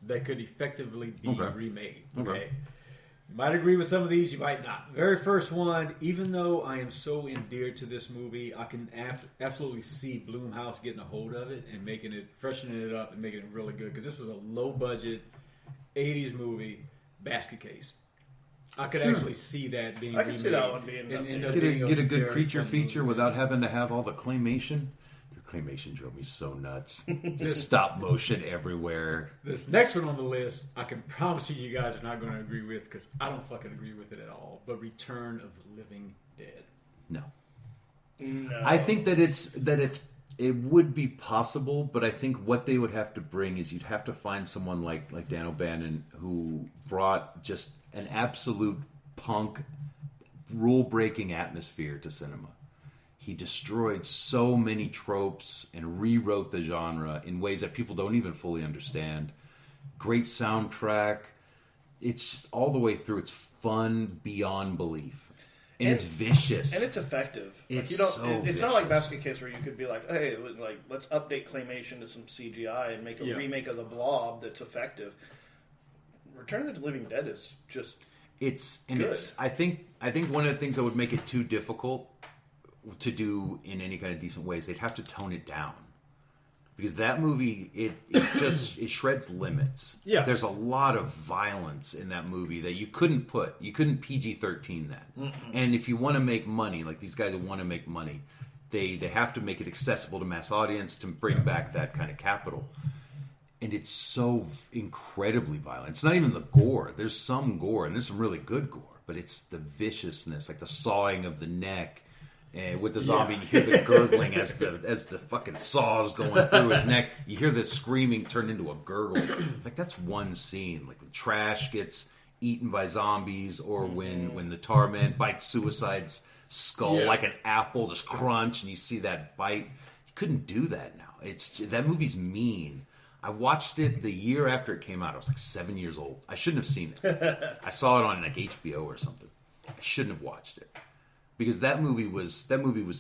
that could effectively be remade. Okay. You might agree with some of these, you might not. The very first one, even though I am so endeared to this movie, I can absolutely see Blumhouse getting a hold of it and freshening it up and making it really good. Because this was a low-budget 80s movie, Basket Case. I could actually see that being remade. I can see that one being Get a good creature feature without having to have all the claymation. The claymation drove me so nuts. Just stop motion everywhere. This next one on the list, I can promise you guys are not going to agree with, because I don't fucking agree with it at all. But Return of the Living Dead. No. I think that it would be possible, but I think what they would have to bring is you'd have to find someone like Dan O'Bannon, who brought just an absolute punk, rule-breaking atmosphere to cinema. He destroyed so many tropes and rewrote the genre in ways that people don't even fully understand. Great soundtrack. It's just all the way through. It's fun beyond belief. And it's vicious. And it's effective. It's not like Basket Case where you could be like, hey, let's update claymation to some CGI and make a remake of The Blob that's effective. Return of the Living Dead is just good. I think one of the things that would make it too difficult to do in any kind of decent ways, they'd have to tone it down. Because that movie, it shreds limits. Yeah. There's a lot of violence in that movie that you couldn't PG-13 that. Mm-mm. And if you want to make money, like these guys who want to make money, they have to make it accessible to mass audience to bring back that kind of capital. And it's so incredibly violent. It's not even the gore. There's some gore, and there's some really good gore. But it's the viciousness, like the sawing of the neck. And with the zombie, you hear the gurgling as the fucking saw's going through his neck. You hear the screaming turn into a gurgle. Like, that's one scene. Like, when trash gets eaten by zombies, or when the tar man bites Suicide's skull like an apple, just crunch, and you see that bite. You couldn't do that now. That movie's mean. I watched it the year after it came out. I was like 7 years old. I shouldn't have seen it. I saw it on like HBO or something. I shouldn't have watched it. Because that movie was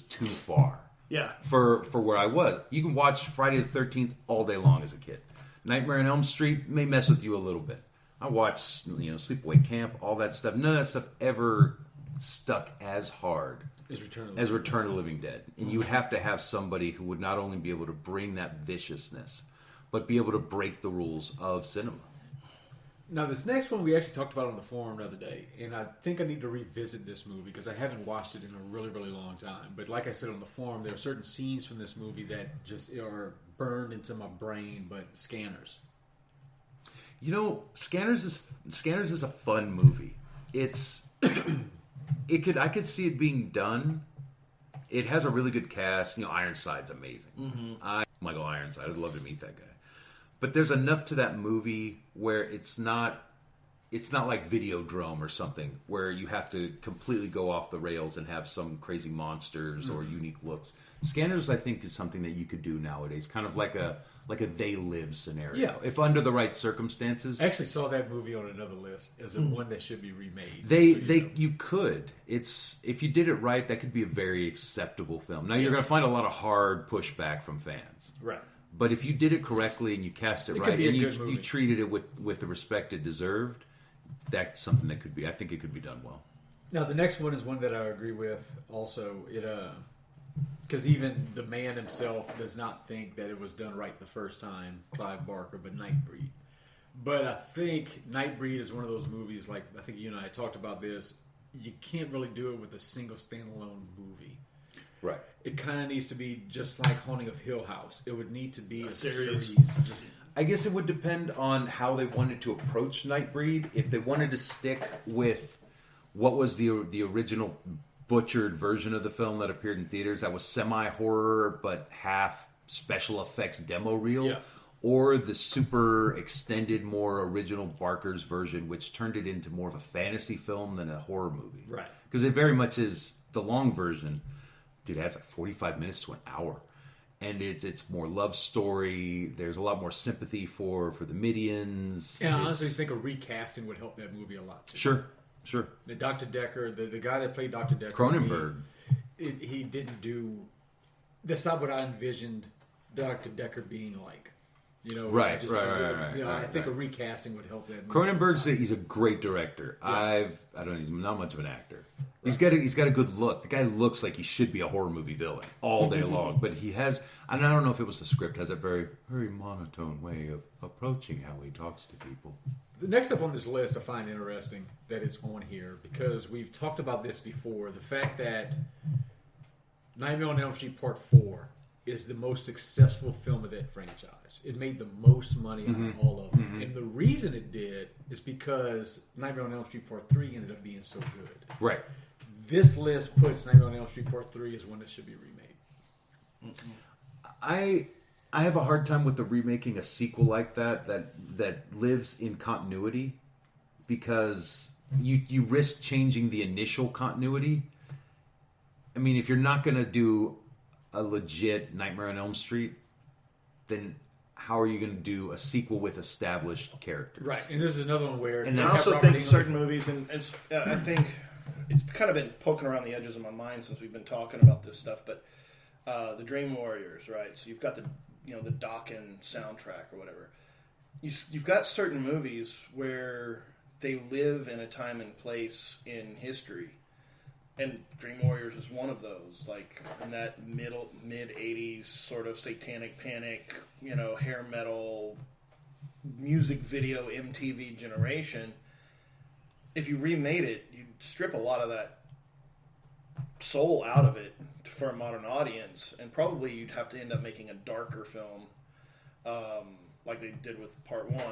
too far. Yeah. For where I was. You can watch Friday the 13th all day long as a kid. Nightmare on Elm Street may mess with you a little bit. I watched, Sleepaway Camp, all that stuff. None of that stuff ever stuck as hard as Return of the Living Dead. And you would have to have somebody who would not only be able to bring that viciousness, but be able to break the rules of cinema. Now, this next one we actually talked about on the forum the other day, and I think I need to revisit this movie because I haven't watched it in a really, really long time. But like I said on the forum, there are certain scenes from this movie that just are burned into my brain. But Scanners. Scanners is a fun movie. I could see it being done It has a really good cast. Ironside's amazing. Michael Ironside. I'd love to meet that guy. But there's enough to that movie where it's not like Videodrome or something where you have to completely go off the rails and have some crazy monsters or unique looks. Scanners, I think, is something that you could do nowadays, kind of like a They Live scenario. Yeah. If under the right circumstances. I actually saw that movie on another list as one that should be remade. You could. If you did it right, that could be a very acceptable film. Now, you're going to find a lot of hard pushback from fans. Right. But if you did it correctly and you cast it right, and you treated it with the respect it deserved, that's something that could be. I think it could be done well. Now, the next one is one that I agree with. Also, because even the man himself does not think that it was done right the first time, Clive Barker, but Nightbreed. But I think Nightbreed is one of those movies. Like I think you and I talked about this. You can't really do it with a single standalone movie. Right. It kind of needs to be just like Haunting of Hill House. It would need to be a series. I guess it would depend on how they wanted to approach Nightbreed. If they wanted to stick with what was the original butchered version of the film that appeared in theaters, that was semi-horror but half special effects demo reel, or the super extended, more original Barker's version, which turned it into more of a fantasy film than a horror movie. Right. Because it very much is the long version. Dude, it has like 45 minutes to an hour. And it's more love story. There's a lot more sympathy for the Midians. And I honestly think a recasting would help that movie a lot too. Sure. The Dr. Decker, the guy that played Dr. Decker, Cronenberg. He didn't do. That's not what I envisioned Dr. Decker being like. Right. I think a recasting would help that movie. Cronenberg's he's a great director. Yeah. I don't know, he's not much of an actor. He's got a good look. The guy looks like he should be a horror movie villain all day long. But he has, and I don't know if it was the script, has a very, very monotone way of approaching how he talks to people. The next up on this list I find interesting that it's on here because we've talked about this before. The fact that Nightmare on Elm Street Part 4 is the most successful film of that franchise. It made the most money out of all of them. And the reason it did is because Nightmare on Elm Street Part 3 ended up being so good. Right. This list puts Nightmare on Elm Street Part 3 as one that should be remade. I have a hard time with the remaking a sequel like that lives in continuity, because you risk changing the initial continuity. I mean, if you're not going to do a legit Nightmare on Elm Street, then how are you going to do a sequel with established characters? Right, and this is another one where... And I also think certain movies, and I think it's kind of been poking around the edges of my mind since we've been talking about this stuff, but the Dream Warriors, right? So you've got the Dokken soundtrack or whatever. You've got certain movies where they live in a time and place in history. And Dream Warriors is one of those, like in that mid 80s sort of satanic panic, hair metal, music video MTV generation. If you remade it, you'd strip a lot of that soul out of it for a modern audience, and probably you'd have to end up making a darker film, like they did with Part 1.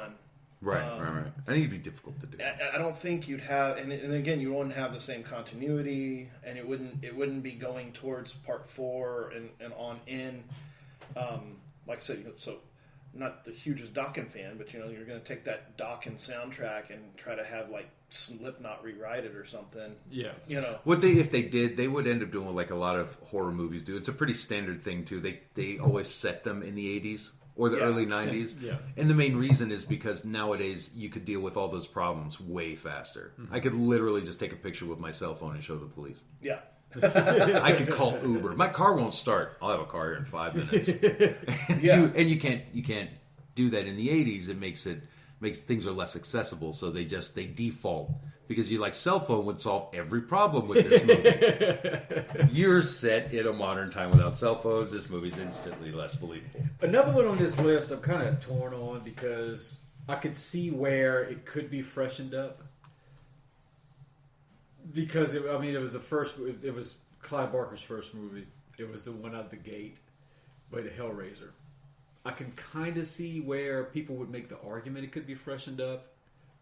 Right. I think it'd be difficult to do. I don't think you'd have, and again, you wouldn't have the same continuity, and it wouldn't be going towards Part 4 and on in. Like I said, so not the hugest Dokken fan, but you're going to take that Dokken soundtrack and try to have like Slipknot rewrite it or something. Yeah, if they did, they would end up doing what like a lot of horror movies do. It's a pretty standard thing too. They always set them in the 80s. Or the early 90s. Yeah. And the main reason is because nowadays you could deal with all those problems way faster. Mm-hmm. I could literally just take a picture with my cell phone and show the police. Yeah. I could call Uber. My car won't start. I'll have a car here in 5 minutes. You can't do that in the 80s. It makes things are less accessible, so they default. Because cell phone would solve every problem with this movie. You're set in a modern time without cell phones. This movie's instantly less believable. Another one on this list I'm kind of torn on because I could see where it could be freshened up. Because, it was it was Clive Barker's first movie. It was the one out the gate, but Hellraiser. I can kind of see where people would make the argument it could be freshened up.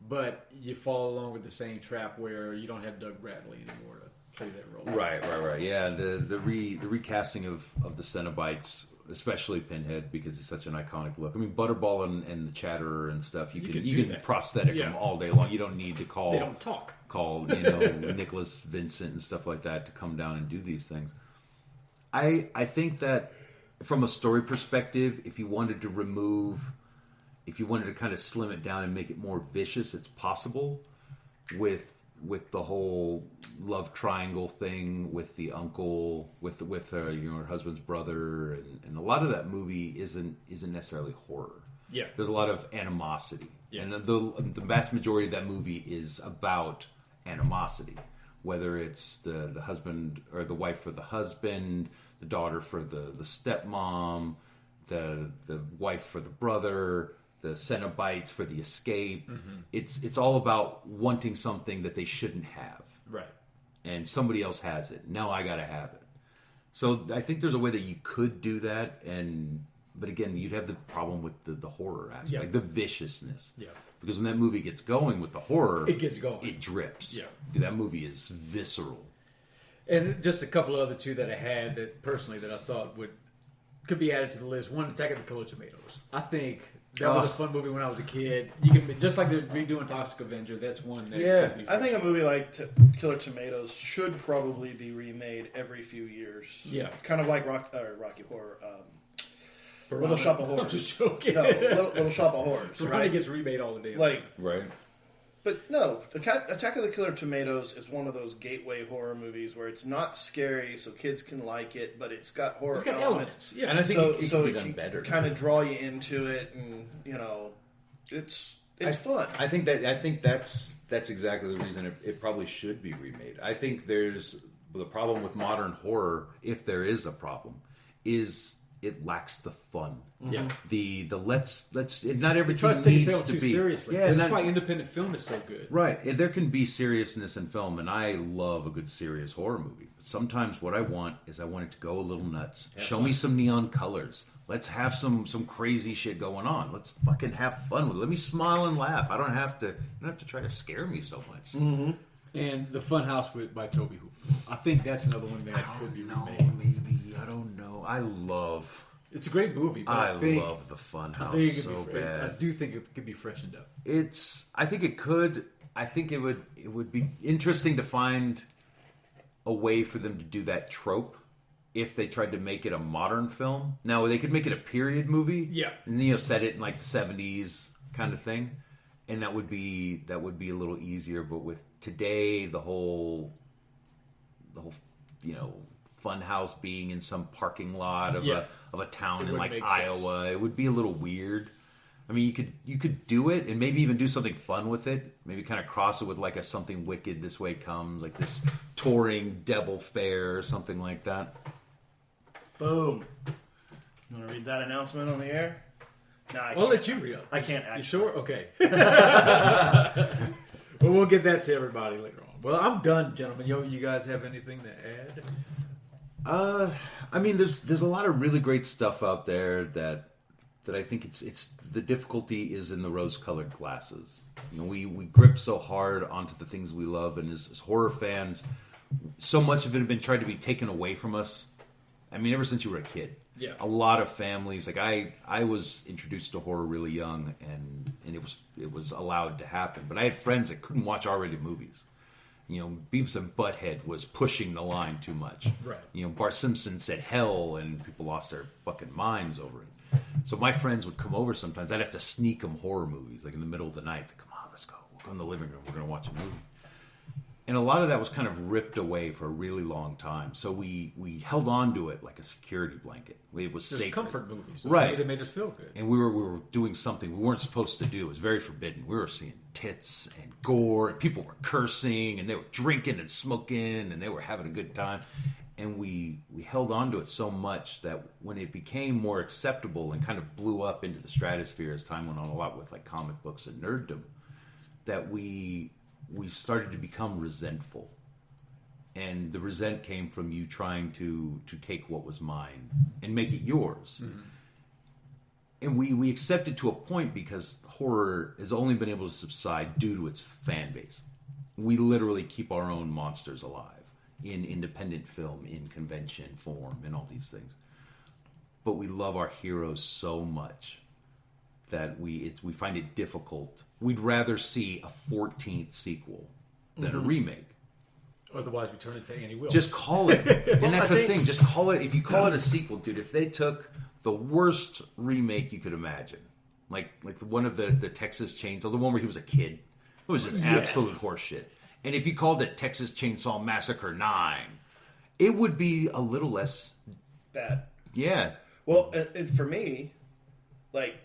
But you fall along with the same trap where you don't have Doug Bradley anymore play that role. Right. Yeah, the recasting of the Cenobites, especially Pinhead, because it's such an iconic look. I mean, Butterball and the Chatterer and stuff. You can prosthetic them all day long. You don't need to call. They don't talk. Call Nicholas Vincent and stuff like that to come down and do these things. I think that from a story perspective, if you wanted to kind of slim it down and make it more vicious, it's possible with the whole love triangle thing with the uncle, with her husband's brother, and a lot of that movie isn't necessarily horror. Yeah, there's a lot of animosity, and the vast majority of that movie is about animosity. Whether it's the husband or the wife for the husband, the daughter for the stepmom, the wife for the brother, the Cenobites for the escape. Mm-hmm. It's all about wanting something that they shouldn't have. Right. And somebody else has it. Now I gotta have it. So I think there's a way that you could do that, but again, you'd have the problem with the horror aspect, the viciousness. Yeah. Because when that movie gets going with the horror, it gets going. It drips. Yeah. That movie is visceral. And just a couple of other two that I had that I thought could be added to the list. One, Attack of the Killer Tomatoes. I think that was a fun movie when I was a kid. You can just like they're redoing Toxic Avenger. That's one. That I think a movie like Killer Tomatoes should probably be remade every few years. Yeah, kind of like Rocky Horror. Little Shop of Horrors. I'm just joking. No, Little Shop of Horrors. Right, it gets remade all the day. Right. But no, Attack of the Killer Tomatoes is one of those gateway horror movies where it's not scary, so kids can like it, but it's got horror elements. Yeah, and I think it can be done better. Kind of draw you into it, and it's fun. I think that's exactly the reason it probably should be remade. I think there's the problem with modern horror, if there is a problem, is it lacks the fun. Yeah. The let's not everything needs to be too seriously. Yeah, that's why independent film is so good. Right. There can be seriousness in film, and I love a good serious horror movie. But sometimes what I want is it to go a little nuts. Show me some neon colors. Let's have some crazy shit going on. Let's fucking have fun with it. Let me smile and laugh. I don't have to try to scare me so much. Mm-hmm. And The Funhouse by Tobe Hooper. I think that's another one that could be remade. Maybe. I don't know. It's a great movie, but I love The Funhouse so bad. I do think it could be freshened up. I think it could. I think it would be interesting to find a way for them to do that trope if they tried to make it a modern film. Now, they could make it a period movie. Yeah. And, set it in like the 70s kind of thing. And that would be a little easier, but with today, the whole Funhouse being in some parking lot of a town in like Iowa, sense. It would be a little weird. I mean, you could do it and maybe even do something fun with it. Maybe kind of cross it with like a Something Wicked This Way Comes, like this touring devil fair or something like that. Boom. You want to read that announcement on the air? No, I'll let you read it. I can't actually. You sure? Okay. Well, we'll get that to everybody later on. Well, I'm done, gentlemen. You guys have anything to add? I mean, there's a lot of really great stuff out there that I think it's the difficulty is in the rose-colored glasses. We grip so hard onto the things we love, and as horror fans, so much of it has been tried to be taken away from us. I mean, ever since you were a kid. Yeah. A lot of families, like I was introduced to horror really young, and it was allowed to happen. But I had friends that couldn't watch R-rated movies. Beavis and Butthead was pushing the line too much. Right. Bart Simpson said hell, and people lost their fucking minds over it. So my friends would come over sometimes. I'd have to sneak them horror movies, like in the middle of the night. Come on, let's go. We'll go in the living room. We're going to watch a movie. And a lot of that was kind of ripped away for a really long time. So we held on to it like a security blanket. It was sacred. Comfort movies. Right. It made us feel good. And we were doing something we weren't supposed to do. It was very forbidden. We were seeing tits and gore. And people were cursing. And they were drinking and smoking. And they were having a good time. And we held on to it so much that when it became more acceptable and kind of blew up into the stratosphere as time went on, a lot with like comic books and nerddom, that we started to become resentful. And the resent came from you trying to take what was mine and make it yours. Mm-hmm. And we accepted to a point because horror has only been able to subside due to its fan base. We literally keep our own monsters alive. in independent film, in convention form, and all these things. But we love our heroes so much that we find it difficult. We'd rather see a 14th sequel than a remake. Otherwise, we turn it to Annie Wilkes. Just call it. And that's the thing. Just call it. If you call it a sequel, dude, if they took the worst remake you could imagine, like one of the Texas Chainsaw, the one where he was a kid, it was just absolute horseshit. And if you called it Texas Chainsaw Massacre 9, it would be a little less bad. Yeah. Well, and for me, like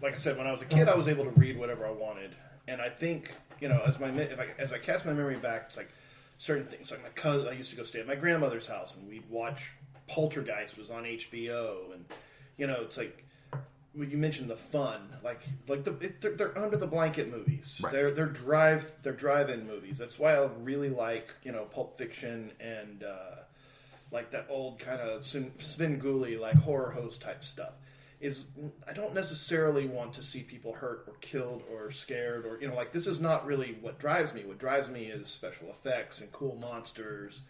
I said, when I was a kid, I was able to read whatever I wanted, and I think, you know, as I cast my memory back, it's like certain things. Like my cousin, I used to go stay at my grandmother's house, and we'd watch Poltergeist was on HBO, and you know, it's like when you mentioned the fun, they're under the blanket movies. Right. They're drive-in movies. That's why I really like, you know, Pulp Fiction and like that old kind of Svengoolie, like horror host type stuff. I don't necessarily want to see people hurt or killed or scared, or, you know, like, this is not really what drives me. What drives me is special effects and cool monsters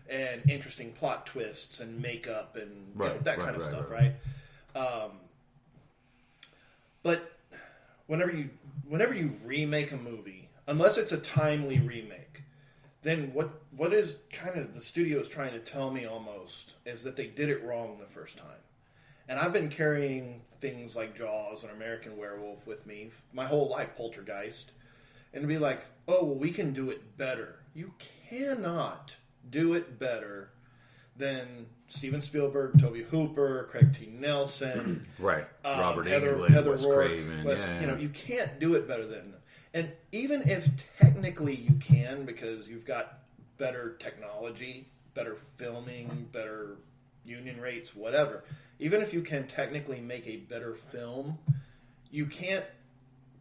and interesting plot twists and makeup and that kind of stuff, right? But whenever you remake a movie, unless it's a timely remake, then what is kind of the studio is trying to tell me almost is that they did it wrong the first time. And I've been carrying things like Jaws and American Werewolf with me my whole life, Poltergeist, and to be like, oh, well, we can do it better. You cannot do it better than Steven Spielberg, Tobe Hooper, Craig T. Nelson, right? Robert Heather Englund, Wes Rourke, Craven. You know, you can't do it better than them. And even if technically you can, because you've got better technology, better filming, better union rates, whatever. Even if you can technically make a better film, you can't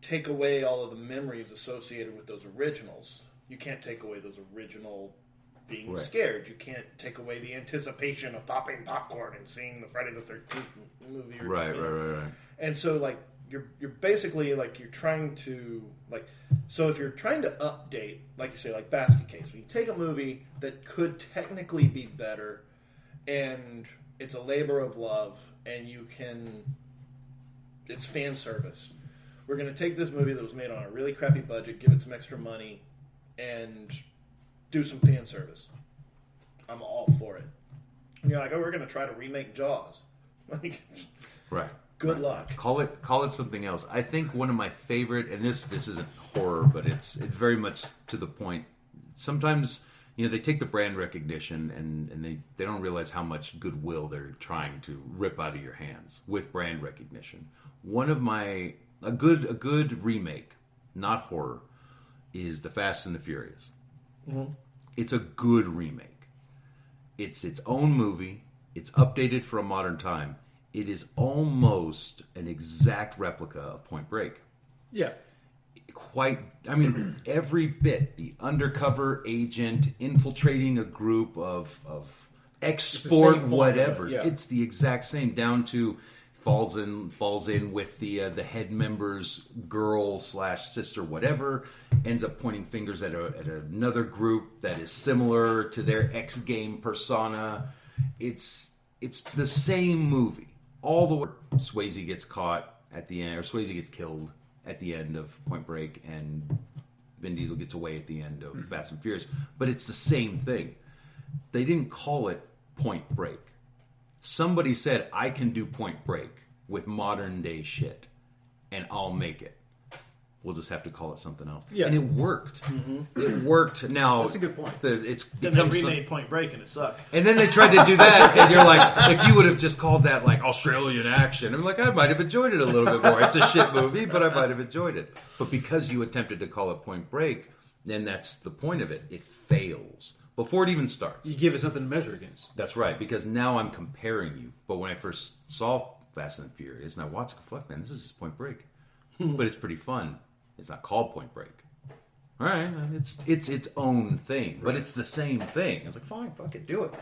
take away all of the memories associated with those originals. You can't take away those original being scared. You can't take away the anticipation of popping popcorn and seeing the Friday the 13th movie. Right. And so, like, you're basically, like, you're trying to, like, so if you're trying to update, like you say, like Basket Case, when you take a movie that could technically be better, and it's a labor of love, and it's fan service. We're going to take this movie that was made on a really crappy budget, give it some extra money, and do some fan service. I'm all for it. And you're like, oh, we're going to try to remake Jaws. Right. Good luck. Call it something else. I think one of my favorite, and this isn't horror, but it's very much to the point. Sometimes, you know, they take the brand recognition and they don't realize how much goodwill they're trying to rip out of your hands with brand recognition. A good remake, not horror, is The Fast and the Furious. Mm-hmm. It's a good remake. It's its own movie. It's updated for a modern time. It is almost an exact replica of Point Break. Yeah. Every bit. The undercover agent infiltrating a group of export whatever. Yeah. It's the exact same, down to falls in with the head member's girl / sister, whatever, ends up pointing fingers at another group that is similar to their X game persona. It's the same movie. All the way, Swayze gets caught at the end, or Swayze gets killed at the end of Point Break, and Vin Diesel gets away at the end of Fast and Furious. But it's the same thing. They didn't call it Point Break. Somebody said, I can do Point Break with modern day shit, and I'll make it. We'll just have to call it something else. Yeah. And it worked. Mm-hmm. It worked. Now, that's a good point. Then they remade Point Break and it sucked. And then they tried to do that, and you're like, if you would have just called that like Australian action, I'm like, I might have enjoyed it a little bit more. It's a shit movie, but I might have enjoyed it. But because you attempted to call it Point Break, then that's the point of it. It fails before it even starts. You give it something to measure against. That's right, because now I'm comparing you. But when I first saw Fast and Furious, and I watched it, fuck, man, this is just Point Break. But it's pretty fun. It's not called Point Break. All right, it's its own thing, but it's the same thing. I was like, fine, fuck it, do it.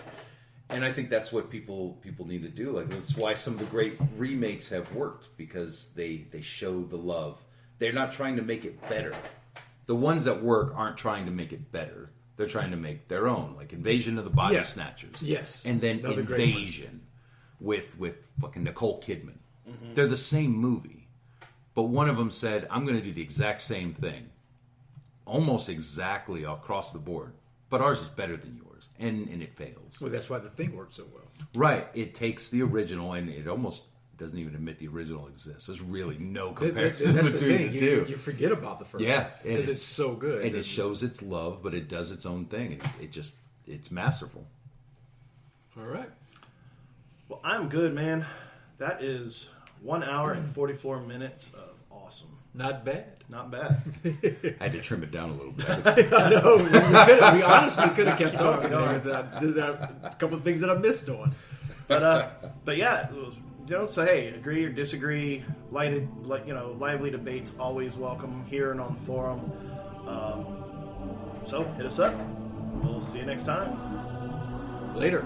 And I think that's what people need to do. Like, that's why some of the great remakes have worked, because they show the love. They're not trying to make it better. The ones that work aren't trying to make it better. They're trying to make their own, like Invasion of the Body Snatchers. Yes. And then Another great one. Invasion with fucking Nicole Kidman. They're the same movie. But one of them said, I'm going to do the exact same thing. Almost exactly across the board. But ours is better than yours. And it fails. Well, that's why The Thing works so well. Right. It takes the original and it almost doesn't even admit the original exists. There's really no comparison That's between the two. You forget about the first Yeah. one. Because it's so good. And it shows its love, but it does its own thing. It's masterful. All right. Well, I'm good, man. That is 1 hour and 44 minutes of awesome. Not bad. Not bad. I had to trim it down a little bit. I know. We honestly could have kept talking. There's a couple of things that I missed on. But yeah, it was, so hey, agree or disagree. Lively debates always welcome here and on the forum. So hit us up. We'll see you next time. Later.